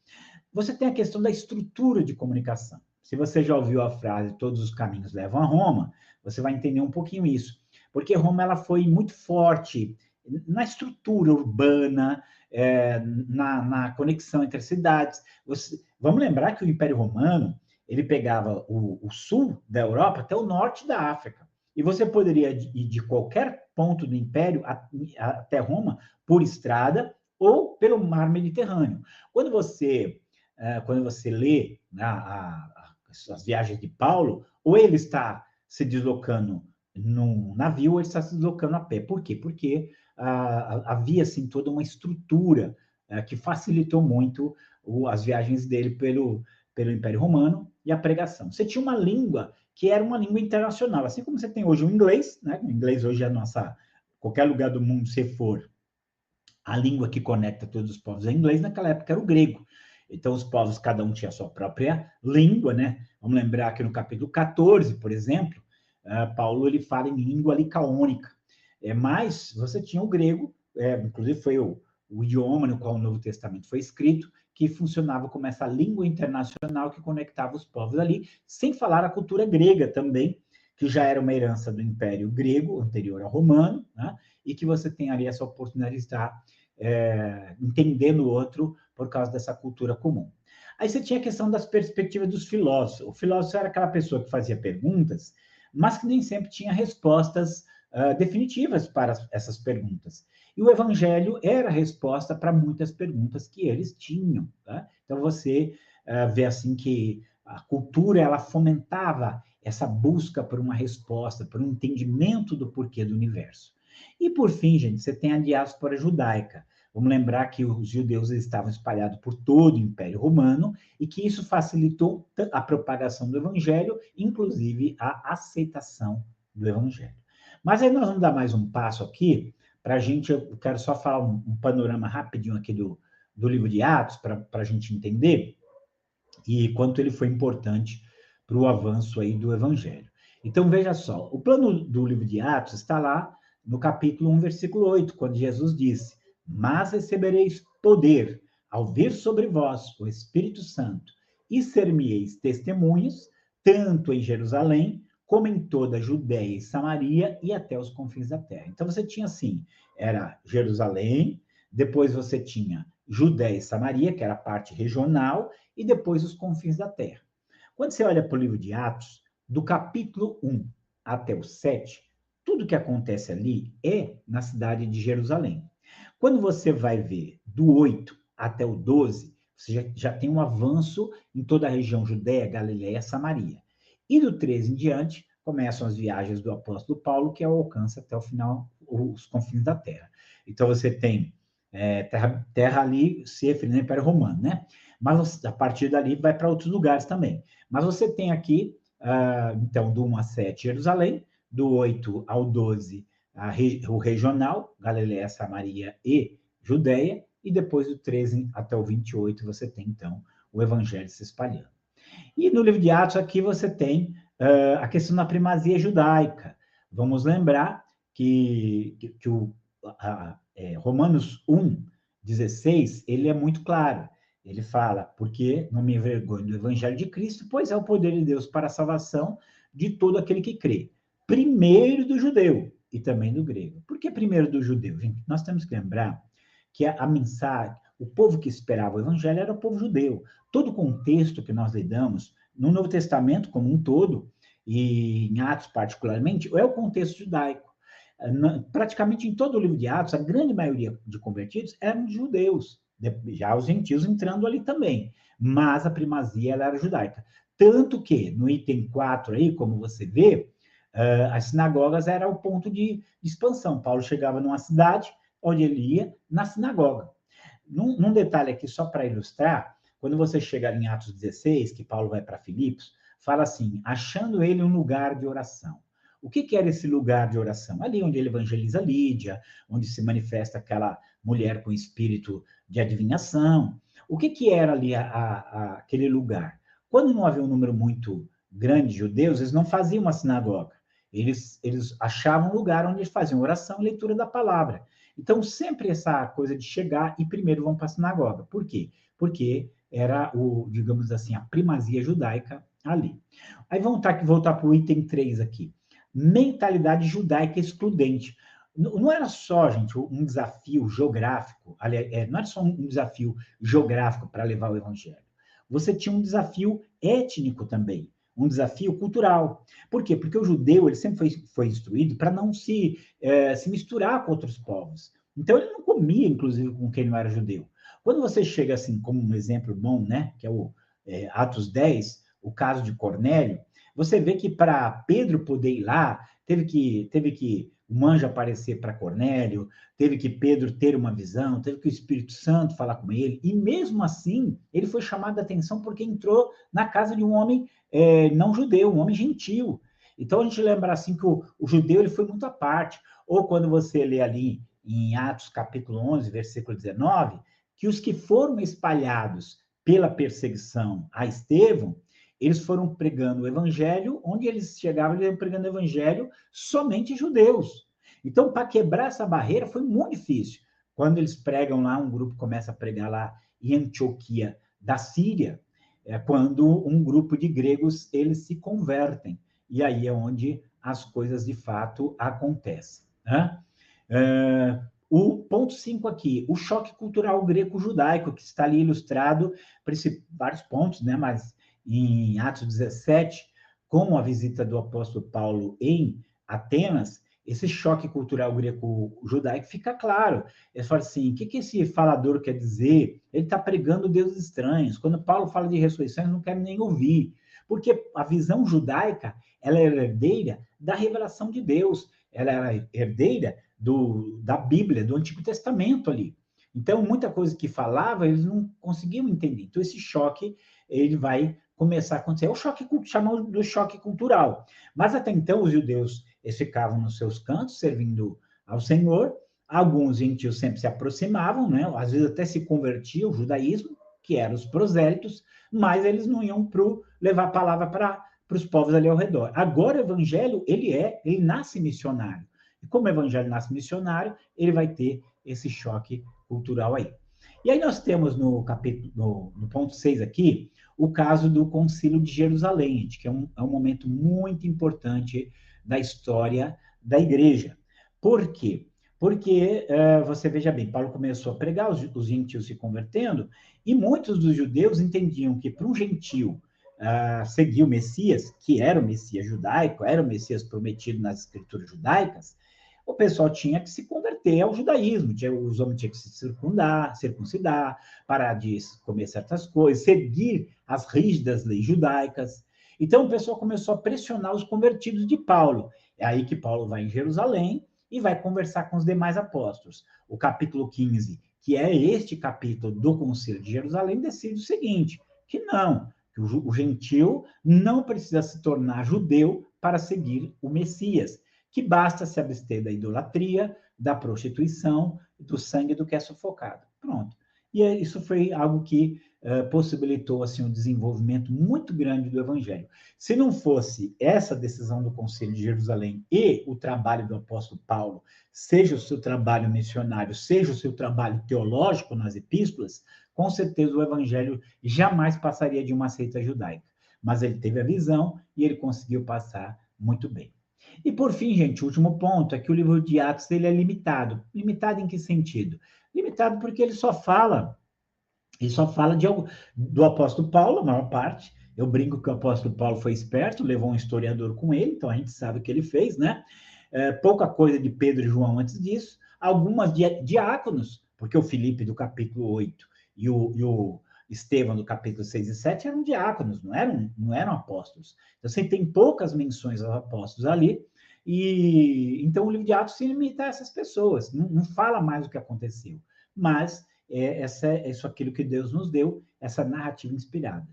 Você tem a questão da estrutura de comunicação. Se você já ouviu a frase todos os caminhos levam a Roma, você vai entender um pouquinho isso. Porque Roma ela foi muito forte na estrutura urbana, na conexão entre as cidades. Vamos lembrar que o Império Romano ele pegava o sul da Europa até o norte da África. E você poderia ir de qualquer ponto do Império até Roma por estrada ou pelo mar Mediterrâneo. Quando você lê, né, as viagens de Paulo, ou ele está se deslocando num navio ou ele está se deslocando a pé. Por quê? Porque havia assim, toda uma estrutura que facilitou muito as viagens dele pelo Império Romano e a pregação. Você tinha uma língua que era uma língua internacional, assim como você tem hoje o inglês, né? O inglês hoje é qualquer lugar do mundo você for, a língua que conecta todos os povos é inglês, naquela época era o grego. Então, os povos, cada um tinha a sua própria língua, né? Vamos lembrar que no capítulo 14, por exemplo, Paulo ele fala em língua licaônica. Mas você tinha o grego, inclusive foi o idioma no qual o Novo Testamento foi escrito, que funcionava como essa língua internacional que conectava os povos ali, sem falar a cultura grega também, que já era uma herança do Império Grego, anterior ao Romano, né? E que você tem ali essa oportunidade de estar entendendo o outro por causa dessa cultura comum. Aí você tinha a questão das perspectivas dos filósofos. O filósofo era aquela pessoa que fazia perguntas, mas que nem sempre tinha respostas definitivas para essas perguntas. E o evangelho era a resposta para muitas perguntas que eles tinham. Tá? Então você vê assim que a cultura ela fomentava essa busca por uma resposta, por um entendimento do porquê do universo. E por fim, gente, você tem a diáspora judaica. Vamos lembrar que os judeus estavam espalhados por todo o Império Romano e que isso facilitou a propagação do evangelho, inclusive a aceitação do evangelho. Mas aí nós vamos dar mais um passo aqui, para a gente, eu quero só falar um panorama rapidinho aqui do livro de Atos, para a gente entender, e quanto ele foi importante para o avanço aí do evangelho. Então, veja só, o plano do livro de Atos está lá no capítulo 1, versículo 8, quando Jesus disse, mas recebereis poder ao vir sobre vós o Espírito Santo, e ser-me-eis testemunhas, tanto em Jerusalém, como em toda a Judéia e Samaria, e até os confins da terra. Então, você tinha assim, era Jerusalém, depois você tinha Judéia e Samaria, que era a parte regional, e depois os confins da terra. Quando você olha para o livro de Atos, do capítulo 1 até o 7, tudo que acontece ali é na cidade de Jerusalém. Quando você vai ver do 8 até o 12, você já tem um avanço em toda a região Judéia, Galiléia, Samaria. E do 13 em diante, começam as viagens do apóstolo Paulo, que alcança até o final os confins da terra. Então você tem terra ali se referindo ao Império Romano, né? Mas a partir dali vai para outros lugares também. Mas você tem aqui, então, do 1 a 7, Jerusalém, do 8 ao 12, o regional, Galiléia, Samaria e Judéia, e depois do 13 até o 28 você tem, então, o evangelho se espalhando. E no livro de Atos aqui você tem a questão da primazia judaica. Vamos lembrar que Romanos 1:16, ele é muito claro. Ele fala, porque não me envergonho do evangelho de Cristo, pois é o poder de Deus para a salvação de todo aquele que crê. Primeiro do judeu e também do grego. Por que primeiro do judeu? Gente, nós temos que lembrar que a mensagem, o povo que esperava o evangelho era o povo judeu. Todo o contexto que nós lidamos, no Novo Testamento como um todo, e em Atos particularmente, é o contexto judaico. Praticamente em todo o livro de Atos, a grande maioria de convertidos eram judeus, já os gentios entrando ali também, mas a primazia ela era judaica. Tanto que, no item 4 aí, como você vê, as sinagogas eram o ponto de expansão. Paulo chegava numa cidade, onde ele ia, na sinagoga. Num detalhe aqui, só para ilustrar, quando você chega em Atos 16, que Paulo vai para Filipos, fala assim, achando ele um lugar de oração. O que era esse lugar de oração? Ali onde ele evangeliza Lídia, onde se manifesta aquela mulher com espírito de adivinhação. O que era ali aquele lugar? Quando não havia um número muito grande de judeus, eles não faziam uma sinagoga. Eles achavam um lugar onde eles faziam oração e leitura da palavra. Então, sempre essa coisa de chegar e primeiro vão para a sinagoga. Por quê? Porque era digamos assim, a primazia judaica ali. Aí vamos voltar para o item 3 aqui. Mentalidade judaica excludente. Não era só, gente, um desafio geográfico, aliás, não era só um desafio geográfico para levar o evangelho. Você tinha um desafio étnico também, um desafio cultural. Por quê? Porque o judeu ele sempre foi instruído para não se misturar com outros povos. Então, ele não comia, inclusive, com quem não era judeu. Quando você chega, assim, como um exemplo bom, né, que é o Atos 10, o caso de Cornélio, você vê que para Pedro poder ir lá, teve que um anjo aparecer para Cornélio, teve que Pedro ter uma visão, teve que o Espírito Santo falar com ele, e mesmo assim, ele foi chamado a atenção porque entrou na casa de um homem não judeu, um homem gentil. Então, a gente lembra assim que o judeu ele foi muito à parte. Ou quando você lê ali em Atos capítulo 11, versículo 19, que os que foram espalhados pela perseguição a Estevão, eles foram pregando o evangelho, onde eles chegavam, eles iam pregando o evangelho somente judeus. Então, para quebrar essa barreira foi muito difícil. Quando eles pregam lá, um grupo começa a pregar lá em Antioquia da Síria, é quando um grupo de gregos eles se convertem. E aí é onde as coisas de fato acontecem. Né? O ponto 5 aqui, o choque cultural greco-judaico, que está ali ilustrado por vários pontos, né? Mas em Atos 17, com a visita do apóstolo Paulo em Atenas, esse choque cultural greco-judaico fica claro. Ele fala assim, o que esse falador quer dizer? Ele está pregando deuses estranhos. Quando Paulo fala de ressurreição, eles não querem nem ouvir. Porque a visão judaica, ela é herdeira da revelação de Deus. Ela é herdeira da Bíblia, do Antigo Testamento ali. Então, muita coisa que falava, eles não conseguiam entender. Então, esse choque, ele vai começar a acontecer. É o choque, chamamos do choque cultural. Mas, até então, os judeus, eles ficavam nos seus cantos, servindo ao Senhor. Alguns gentios sempre se aproximavam, né? Às vezes até se convertiam ao judaísmo, que eram os prosélitos, mas eles não iam levar a palavra para os povos ali ao redor. Agora, o evangelho, ele nasce missionário. E como o evangelho nasce missionário, ele vai ter esse choque cultural aí. E aí nós temos no ponto 6 aqui, o caso do Concílio de Jerusalém, que é um momento muito importante da história da igreja. Por quê? Porque, você veja bem, Paulo começou a pregar, os gentios se convertendo, e muitos dos judeus entendiam que para um gentio seguir o Messias, que era o Messias judaico, era o Messias prometido nas escrituras judaicas, o pessoal tinha que se converter ao judaísmo, os homens tinham que se circuncidar, parar de comer certas coisas, seguir as rígidas leis judaicas. Então, o pessoal começou a pressionar os convertidos de Paulo. É aí que Paulo vai em Jerusalém e vai conversar com os demais apóstolos. O capítulo 15, que é este capítulo do Concílio de Jerusalém, decide o seguinte, que não, que o gentil não precisa se tornar judeu para seguir o Messias, que basta se abster da idolatria, da prostituição, do sangue do que é sufocado. Pronto. E isso foi algo que possibilitou assim um desenvolvimento muito grande do Evangelho. Se não fosse essa decisão do Concílio de Jerusalém e o trabalho do apóstolo Paulo, seja o seu trabalho missionário, seja o seu trabalho teológico nas epístolas, com certeza o Evangelho jamais passaria de uma seita judaica. Mas ele teve a visão e ele conseguiu passar muito bem. E por fim, gente, o último ponto é que o livro de Atos ele é limitado. Limitado em que sentido? Limitado porque ele só fala do apóstolo Paulo, a maior parte. Eu brinco que o apóstolo Paulo foi esperto, levou um historiador com ele, então a gente sabe o que ele fez, né? Pouca coisa de Pedro e João antes disso. Algumas diáconos, porque o Filipe do capítulo 8 e o Estevão do capítulo 6 e 7 eram diáconos, não eram apóstolos. Então você tem poucas menções aos apóstolos ali, e então o livro de Atos se limita a essas pessoas, não fala mais o que aconteceu. Mas isso aquilo que Deus nos deu, essa narrativa inspirada.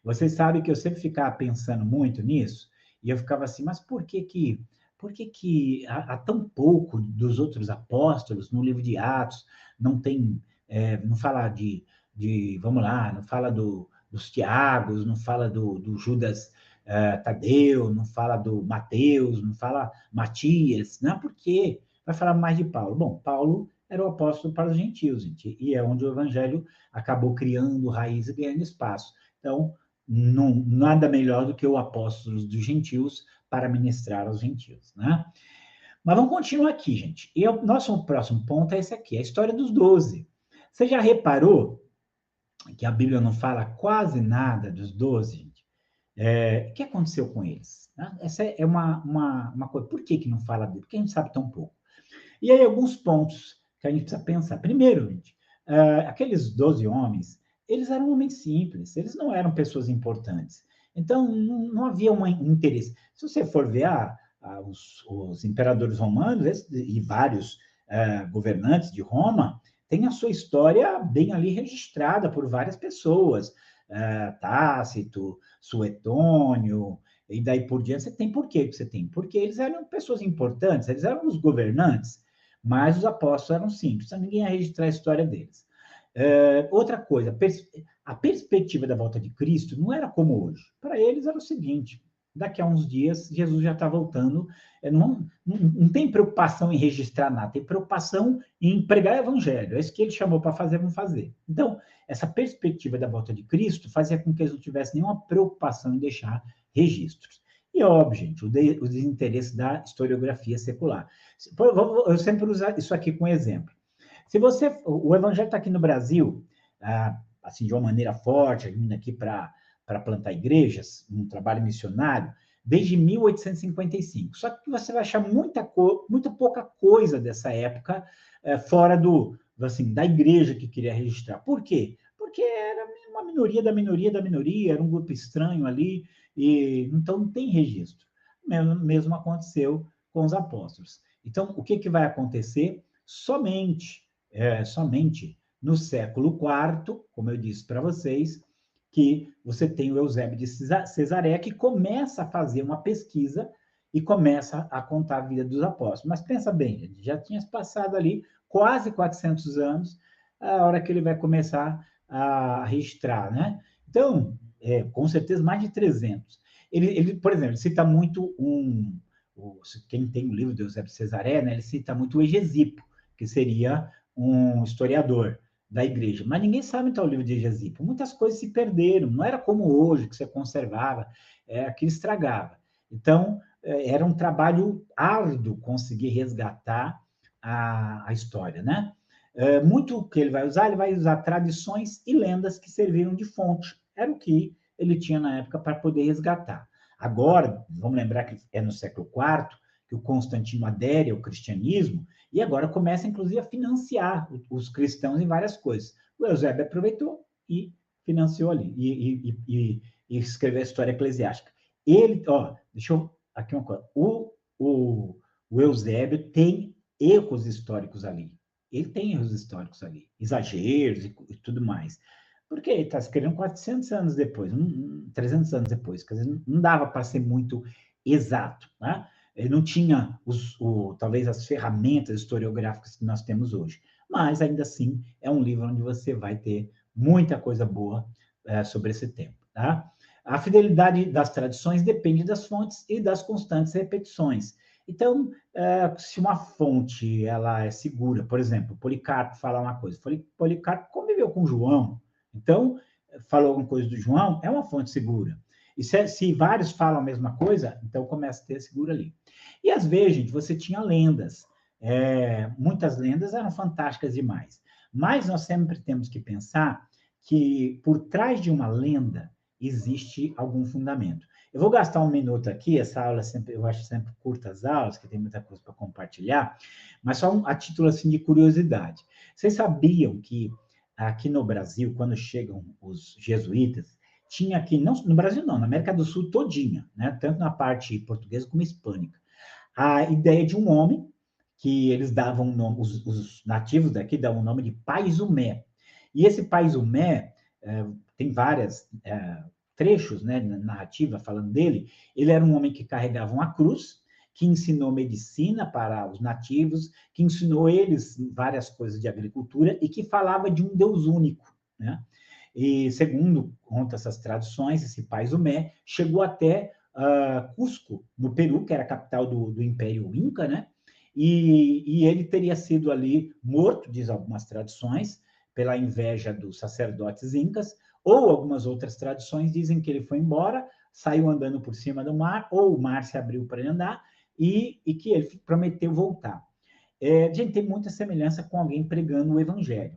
Vocês sabem que eu sempre ficava pensando muito nisso, e eu ficava assim, mas por que há tão pouco dos outros apóstolos no livro de Atos, não tem, não fala vamos lá, não fala dos Tiagos, não fala do Judas Tadeu, não fala do Mateus, não fala Matias, não, por quê? Vai falar mais de Paulo. Bom, Paulo era o apóstolo para os gentios, gente, e é onde o evangelho acabou criando raiz e ganhando espaço. Então, nada melhor do que o apóstolo dos gentios para ministrar aos gentios, né? Mas vamos continuar aqui, gente. E o nosso próximo ponto é esse aqui, a história dos 12. Você já reparou que a Bíblia não fala quase nada dos 12, gente? O que aconteceu com eles? Né? Essa é uma coisa. Por que não fala dele? Porque a gente sabe tão pouco. E aí, alguns pontos que a gente precisa pensar. Primeiro, gente, aqueles 12 homens, eles eram homens simples, eles não eram pessoas importantes. Então, não havia um interesse. Se você for ver os imperadores romanos e vários governantes de Roma, tem a sua história bem ali registrada por várias pessoas. Tácito, Suetônio, e daí por diante. Você tem por quê que você tem? Porque eles eram pessoas importantes, eles eram os governantes, mas os apóstolos eram simples, então ninguém ia registrar a história deles. Outra coisa, a perspectiva da volta de Cristo não era como hoje. Para eles era o seguinte: daqui a uns dias Jesus já está voltando, não tem preocupação em registrar nada, tem preocupação em pregar o evangelho. É isso que ele chamou para fazer, vamos fazer. Então, essa perspectiva da volta de Cristo fazia com que eles não tivessem nenhuma preocupação em deixar registros. E óbvio, gente, o desinteresse da historiografia secular. Eu sempre uso isso aqui como exemplo. O evangelho está aqui no Brasil, assim, de uma maneira forte, vindo aqui para plantar igrejas, um trabalho missionário, desde 1855. Só que você vai achar muita pouca coisa dessa época fora da igreja que queria registrar. Por quê? Porque era uma minoria da minoria da minoria, era um grupo estranho ali, e então não tem registro. Mesmo aconteceu com os apóstolos. Então, o que vai acontecer? Somente no século IV, como eu disse para vocês, que você tem o Eusébio de Cesareia, que começa a fazer uma pesquisa e começa a contar a vida dos apóstolos. Mas pensa bem, já tinha passado ali quase 400 anos, a hora que ele vai começar a registrar, né? Então, com certeza, mais de 300. Ele, por exemplo, ele cita muito quem tem o livro de Eusébio de Cesareia, né, ele cita muito o Hegesipo, que seria um historiador da igreja. Mas ninguém sabe então o livro de Hegesipo. Muitas coisas se perderam. Não era como hoje, que você conservava, aquilo estragava. Então, era um trabalho árduo conseguir resgatar a história, né? Muito que ele vai usar tradições e lendas que serviram de fonte. Era o que ele tinha na época para poder resgatar. Agora, vamos lembrar que é no século IV que o Constantino adere ao cristianismo, e agora começa, inclusive, a financiar os cristãos em várias coisas. O Eusébio aproveitou e financiou ali, e escreveu a história eclesiástica. Deixa eu... Aqui uma coisa. O Eusébio tem erros históricos ali. Ele tem erros históricos ali, exageros e tudo mais. Porque ele está escrevendo 400 anos depois, 300 anos depois, quer dizer, não dava para ser muito exato, né? Ele não tinha talvez as ferramentas historiográficas que nós temos hoje. Mas, ainda assim, é um livro onde você vai ter muita coisa boa sobre esse tempo, tá? A fidelidade das tradições depende das fontes e das constantes repetições. Então, se uma fonte ela é segura, por exemplo, Policarpo fala uma coisa, Policarpo conviveu com João, então falou alguma coisa do João, é uma fonte segura. E se vários falam a mesma coisa, então começa a ter seguro ali. E às vezes, gente, você tinha lendas. Muitas lendas eram fantásticas demais. Mas nós sempre temos que pensar que por trás de uma lenda existe algum fundamento. Eu vou gastar um minuto aqui, essa aula sempre, eu acho sempre curta as aulas, que tem muita coisa para compartilhar, mas só a título assim de curiosidade. Vocês sabiam que aqui no Brasil, quando chegam os jesuítas, tinha aqui, não no Brasil não, na América do Sul todinha, né, tanto na parte portuguesa como hispânica, a ideia de um homem que eles davam um nome, os nativos daqui davam o nome de Paisumé. E esse Paisumé tem vários trechos, né, na narrativa falando dele. Ele era um homem que carregava uma cruz, que ensinou medicina para os nativos, que ensinou eles várias coisas de agricultura e que falava de um Deus único, né? E segundo conta essas tradições, esse Paisumé chegou até Cusco, no Peru, que era a capital do Império Inca, né? E ele teria sido ali morto, diz algumas tradições, pela inveja dos sacerdotes incas, ou algumas outras tradições dizem que ele foi embora, saiu andando por cima do mar, ou o mar se abriu para ele andar, e que ele prometeu voltar. Gente, tem muita semelhança com alguém pregando o evangelho.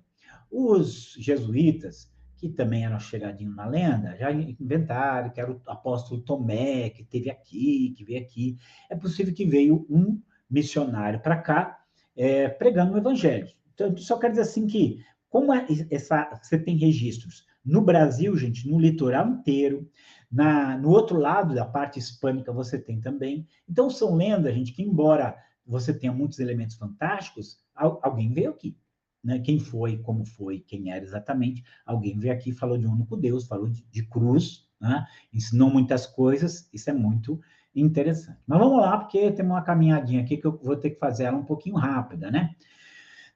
Os jesuítas, que também eram chegadinhos na lenda, já inventaram que era o apóstolo Tomé, que esteve aqui, que veio aqui. É possível que veio um missionário para cá, pregando o evangelho. Então, só quero dizer assim que, como você tem registros no Brasil, gente, no litoral inteiro, no outro lado da parte hispânica você tem também. Então, são lendas, gente, que embora você tenha muitos elementos fantásticos, alguém veio aqui. Né? Quem foi, como foi, quem era exatamente, alguém veio aqui, falou de um único Deus, falou de cruz, né? Ensinou muitas coisas, isso é muito interessante. Mas vamos lá, porque tem uma caminhadinha aqui que eu vou ter que fazer ela um pouquinho rápida, né?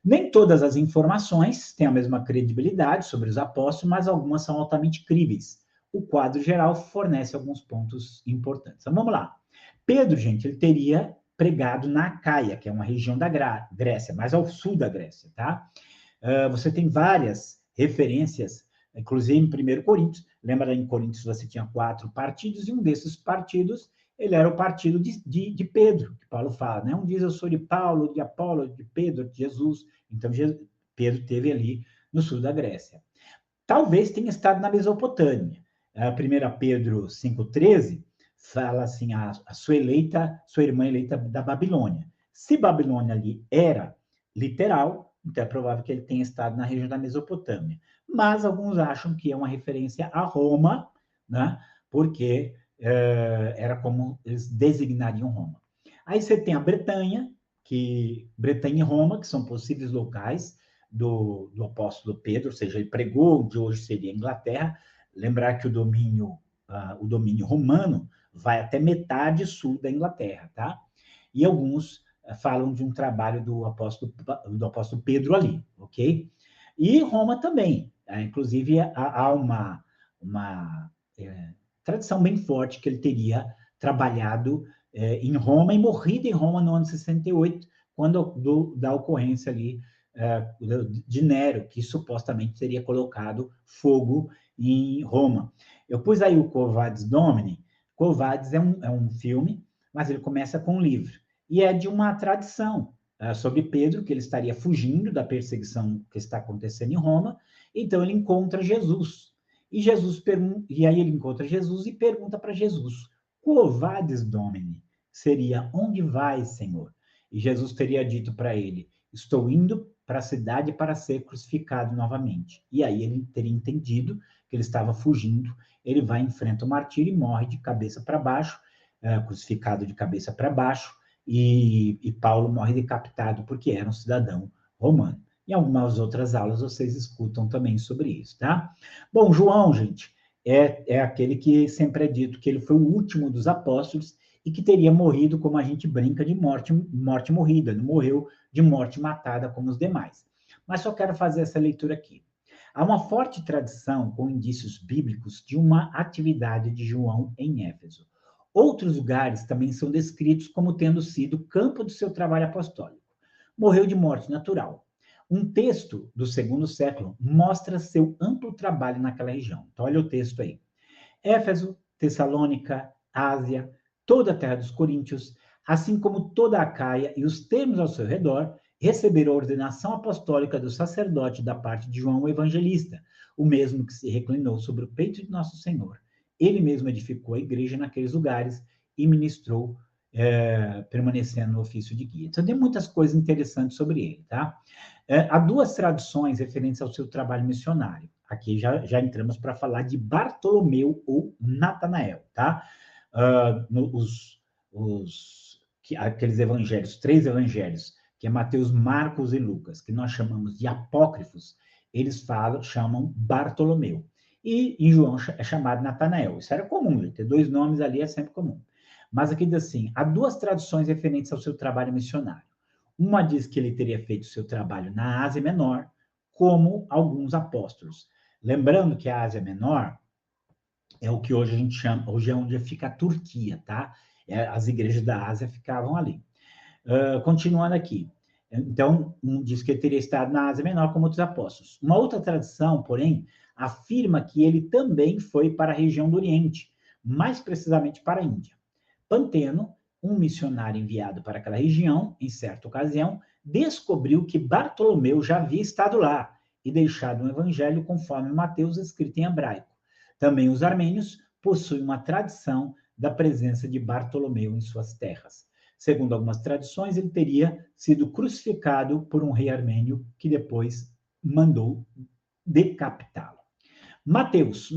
Nem todas as informações têm a mesma credibilidade sobre os apóstolos, mas algumas são altamente críveis. O quadro geral fornece alguns pontos importantes. Então, vamos lá. Pedro, gente, ele teria pregado na Acaia, que é uma região da Grécia, mais ao sul da Grécia, tá? Você tem várias referências, inclusive em 1 Coríntios. Lembra, em Coríntios você tinha 4 partidos, e um desses partidos, ele era o partido de Pedro, que Paulo fala, né? Um diz eu sou de Paulo, de Apolo, de Pedro, de Jesus. Então, Pedro teve ali no sul da Grécia. Talvez tenha estado na Mesopotâmia. 1 Pedro 5,13 fala assim, a sua irmã eleita da Babilônia. Se Babilônia ali era literal, então é provável que ele tenha estado na região da Mesopotâmia. Mas alguns acham que é uma referência a Roma, né? Porque era como eles designariam Roma. Aí você tem a Bretanha e Roma, que são possíveis locais do apóstolo Pedro, ou seja, ele pregou onde hoje seria a Inglaterra. Lembrar que o domínio romano vai até metade sul da Inglaterra, tá? E alguns falam de um trabalho do apóstolo Pedro ali, ok? E Roma também. Inclusive, há uma tradição bem forte que ele teria trabalhado em Roma e morrido em Roma no ano 68, quando da ocorrência ali de Nero, que supostamente teria colocado fogo em Roma. Eu pus aí o Quo Vadis Domini. Quo Vadis é um filme, mas ele começa com um livro. E é de uma tradição sobre Pedro, que ele estaria fugindo da perseguição que está acontecendo em Roma. Então ele encontra Jesus. E aí ele encontra Jesus e pergunta para Jesus: Quo Vadis Domini? Seria, onde vai, Senhor? E Jesus teria dito para ele: estou indo para a cidade para ser crucificado novamente. E aí ele teria entendido que ele estava fugindo. Ele vai, enfrenta o martírio e morre de cabeça para baixo, crucificado de cabeça para baixo, e Paulo morre decapitado porque era um cidadão romano. Em algumas outras aulas vocês escutam também sobre isso, tá? Bom, João, gente, é aquele que sempre é dito que ele foi o último dos apóstolos e que teria morrido, como a gente brinca, de morte morrida, não morreu de morte matada como os demais. Mas só quero fazer essa leitura aqui. Há uma forte tradição com indícios bíblicos de uma atividade de João em Éfeso. Outros lugares também são descritos como tendo sido campo do seu trabalho apostólico. Morreu de morte natural. Um texto do segundo século mostra seu amplo trabalho naquela região. Então, olha o texto aí. Éfeso, Tessalônica, Ásia, toda a terra dos coríntios, assim como toda a Acaia e os termos ao seu redor, receberam a ordenação apostólica do sacerdote da parte de João o Evangelista, o mesmo que se reclinou sobre o peito de nosso Senhor. Ele mesmo edificou a igreja naqueles lugares e ministrou, permanecendo no ofício de guia. Então, tem muitas coisas interessantes sobre ele, tá? Há duas traduções referentes ao seu trabalho missionário. Aqui já entramos para falar de Bartolomeu ou Natanael, tá? Aqueles evangelhos, 3 evangelhos, que é Mateus, Marcos e Lucas, que nós chamamos de apócrifos, eles chamam Bartolomeu. E em João é chamado Natanael. Isso era comum, ter 2 nomes ali é sempre comum. Mas aqui diz assim, há 2 traduções referentes ao seu trabalho missionário. Uma diz que ele teria feito seu trabalho na Ásia Menor, como alguns apóstolos. Lembrando que a Ásia Menor é o que hoje a gente chama, hoje é onde fica a Turquia, tá? As igrejas da Ásia ficavam ali. Continuando aqui. Então, um diz que ele teria estado na Ásia Menor como outros apóstolos. Uma outra tradição, porém, afirma que ele também foi para a região do Oriente, mais precisamente para a Índia. Panteno, um missionário enviado para aquela região, em certa ocasião, descobriu que Bartolomeu já havia estado lá e deixado um evangelho conforme Mateus, escrito em hebraico. Também os armênios possuem uma tradição da presença de Bartolomeu em suas terras. Segundo algumas tradições, ele teria sido crucificado por um rei armênio que depois mandou decapitá-lo. Mateus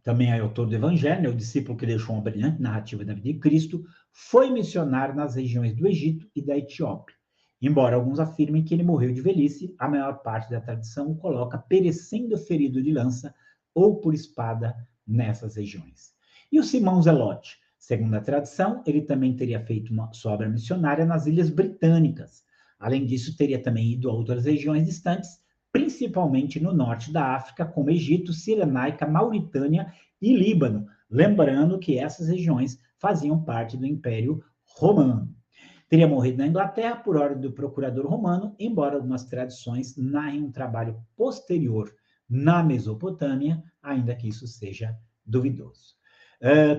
também é autor do Evangelho, é o discípulo que deixou uma brilhante narrativa da vida de Cristo, foi missionário nas regiões do Egito e da Etiópia. Embora alguns afirmem que ele morreu de velhice, a maior parte da tradição o coloca perecendo ferido de lança ou por espada nessas regiões. E o Simão Zelote? Segundo a tradição, ele também teria feito uma sua obra missionária nas Ilhas Britânicas. Além disso, teria também ido a outras regiões distantes, principalmente no norte da África, como Egito, Cirenaica, Mauritânia e Líbano, lembrando que essas regiões faziam parte do Império Romano. Teria morrido na Inglaterra por ordem do procurador romano, embora algumas tradições narrem um trabalho posterior na Mesopotâmia, ainda que isso seja duvidoso.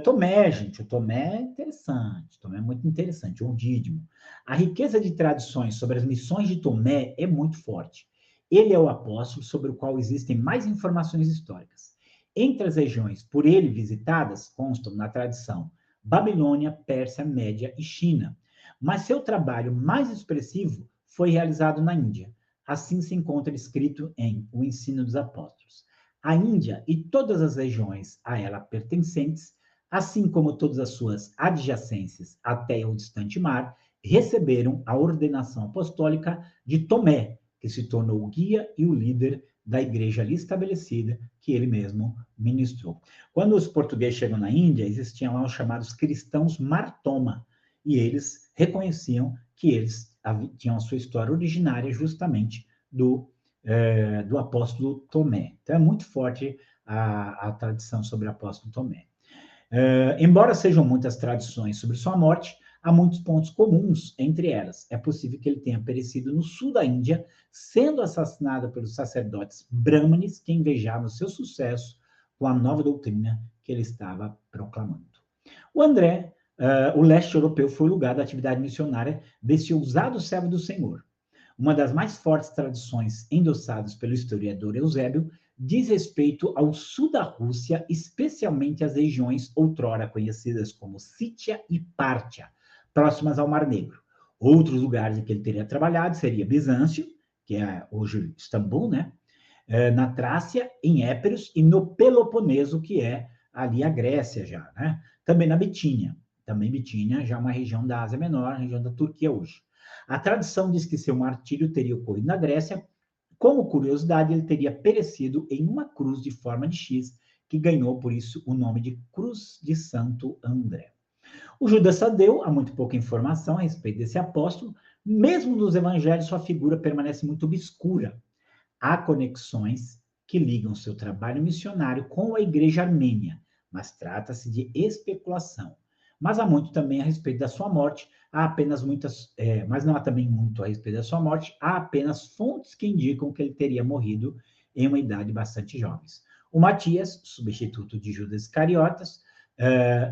Tomé, gente, o Tomé é interessante, Tomé é muito interessante, o Dídimo. A riqueza de tradições sobre as missões de Tomé é muito forte. Ele é o apóstolo sobre o qual existem mais informações históricas. Entre as regiões por ele visitadas, constam na tradição Babilônia, Pérsia, Média e China. Mas seu trabalho mais expressivo foi realizado na Índia. Assim se encontra escrito em O Ensino dos Apóstolos. A Índia e todas as regiões a ela pertencentes, assim como todas as suas adjacências até o distante mar, receberam a ordenação apostólica de Tomé, que se tornou o guia e o líder da igreja ali estabelecida, que ele mesmo ministrou. Quando os portugueses chegam na Índia, existiam lá os chamados cristãos Martoma, e eles reconheciam que eles tinham a sua história originária justamente do apóstolo Tomé. Então é muito forte a tradição sobre o apóstolo Tomé. Embora sejam muitas tradições sobre sua morte, há muitos pontos comuns entre elas. É possível que ele tenha perecido no sul da Índia, sendo assassinado pelos sacerdotes brâmanes que invejavam seu sucesso com a nova doutrina que ele estava proclamando. O leste europeu foi o lugar da atividade missionária desse ousado servo do Senhor. Uma das mais fortes tradições endossadas pelo historiador Eusébio diz respeito ao sul da Rússia, especialmente as regiões outrora conhecidas como Sítia e Pártia, próximas ao Mar Negro. Outros lugares em que ele teria trabalhado seria Bizâncio, que é hoje Istambul, né? Na Trácia, em Épiros, e no Peloponeso, que é ali a Grécia já, né? Também na Bitínia. Também Bitínia já é uma região da Ásia Menor, região da Turquia hoje. A tradição diz que seu martírio teria ocorrido na Grécia. Como curiosidade, ele teria perecido em uma cruz de forma de X, que ganhou, por isso, o nome de Cruz de Santo André. O Judas Tadeu, há muito pouca informação a respeito desse apóstolo. Mesmo nos evangelhos, sua figura permanece muito obscura. há conexões que ligam seu trabalho missionário com a igreja armênia, mas trata-se de especulação. Mas há muito também a respeito da sua morte, há apenas muitas, mas não há também muito a respeito da sua morte, há apenas fontes que indicam que ele teria morrido em uma idade bastante jovem. O Matias, substituto de Judas Iscariotas,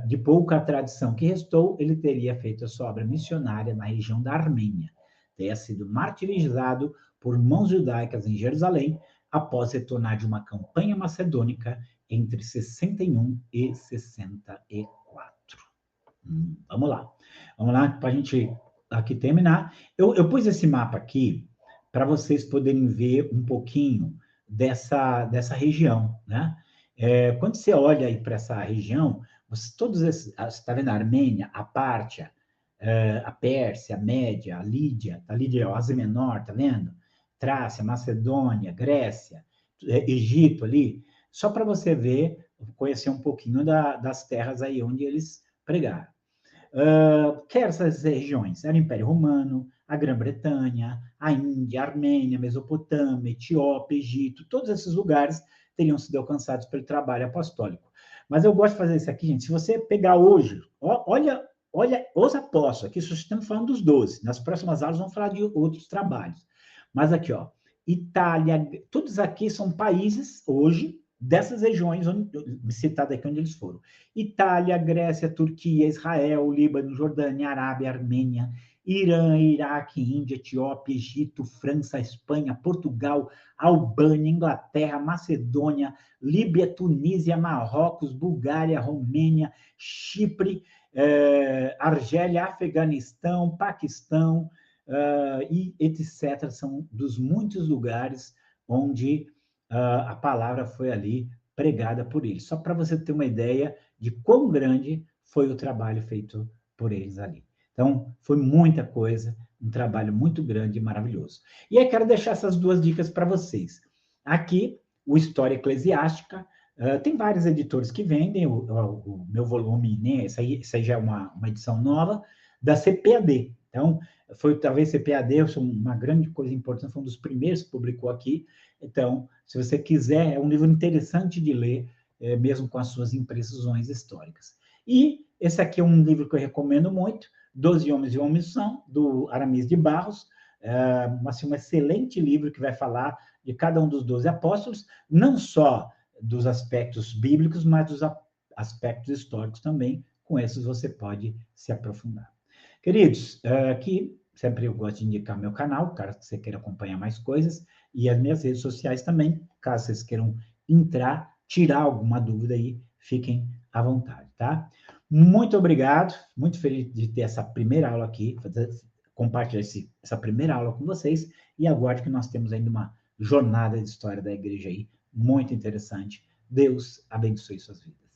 de pouca tradição que restou, ele teria feito a sua obra missionária na região da Armênia. Teria sido martirizado por mãos judaicas em Jerusalém, após retornar de uma campanha macedônica entre 61 e 64. Vamos lá para a gente aqui terminar. Eu pus esse mapa aqui para vocês poderem ver um pouquinho dessa região, né? Quando você olha aí para essa região, todos esses, você está vendo a Armênia, a Pártia, a Pérsia, a Média, a Lídia, a Ásia Menor, tá vendo? Trácia, Macedônia, Grécia, Egito ali, só para você ver, conhecer um pouquinho das terras aí onde eles pregaram. Que eram essas regiões? Era o Império Romano, a Grã-Bretanha, a Índia, a Armênia, a Mesopotâmia, Etiópia, Egito, todos esses lugares teriam sido alcançados pelo trabalho apostólico. Mas eu gosto de fazer isso aqui, gente. Se você pegar hoje, olha os apóstolos, aqui só estamos falando dos 12. Nas próximas aulas vamos falar de outros trabalhos. Mas aqui, ó, Itália, todos aqui são países, hoje, dessas regiões citadas aqui onde eles foram. Itália, Grécia, Turquia, Israel, Líbano, Jordânia, Arábia, Armênia, Irã, Iraque, Índia, Etiópia, Egito, França, Espanha, Portugal, Albânia, Inglaterra, Macedônia, Líbia, Tunísia, Marrocos, Bulgária, Romênia, Chipre, Argélia, Afeganistão, Paquistão, e etc. São dos muitos lugares onde a palavra foi ali pregada por eles. Só para você ter uma ideia de quão grande foi o trabalho feito por eles ali. Então, foi muita coisa, um trabalho muito grande e maravilhoso. E aí quero deixar essas duas dicas para vocês. Aqui, o História Eclesiástica, tem vários editores que vendem o meu volume, né? Essa aí já é uma edição nova, da CPAD. Então, foi talvez CPAD, uma grande coisa importante, foi um dos primeiros que publicou aqui. Então, se você quiser, é um livro interessante de ler, mesmo com as suas imprecisões históricas. E esse aqui é um livro que eu recomendo muito, 12 Homens e uma Missão, do Aramis de Barros, um excelente livro que vai falar de cada um dos 12 apóstolos, não só dos aspectos bíblicos, mas dos aspectos históricos também. Com esses você pode se aprofundar. Queridos, aqui sempre eu gosto de indicar meu canal, caso você queira acompanhar mais coisas, e as minhas redes sociais também, caso vocês queiram entrar, tirar alguma dúvida aí, fiquem à vontade, tá? Muito obrigado, muito feliz de ter essa primeira aula aqui, compartilhar essa primeira aula com vocês, e aguardo que nós temos ainda uma jornada de história da igreja aí, muito interessante. Deus abençoe suas vidas.